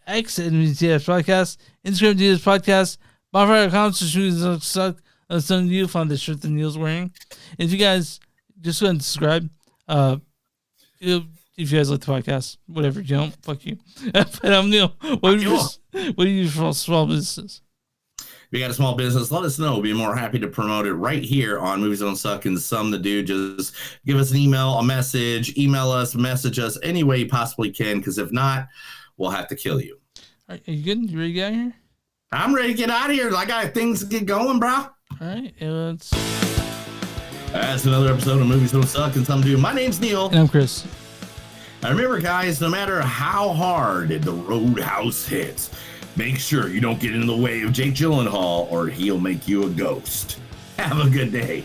X at MTF Podcast. Instagram DS Podcast. Bonfire.com/MoviesOnSuck. Some of you found the shirt that Neil's wearing. And if you guys just go ahead and subscribe, if you guys like the podcast, whatever. If you don't, fuck you. But I'm Neil. What do you do for small businesses? If you got a small business, let us know. We'll be more happy to promote it right here on Movies Don't Suck and Some to Do. Just give us an email, a message, email us, message us any way you possibly can, because if not, we'll have to kill you. All right, are you good? You ready to get out of here? I'm ready to get out of here. I got things to get going, bro. All right, let's. That's another episode of Movies Don't Suck and Some Do. My name's Neil. And I'm Chris. And remember, guys, no matter how hard the roadhouse hits, make sure you don't get in the way of Jake Gyllenhaal or he'll make you a ghost. Have a good day.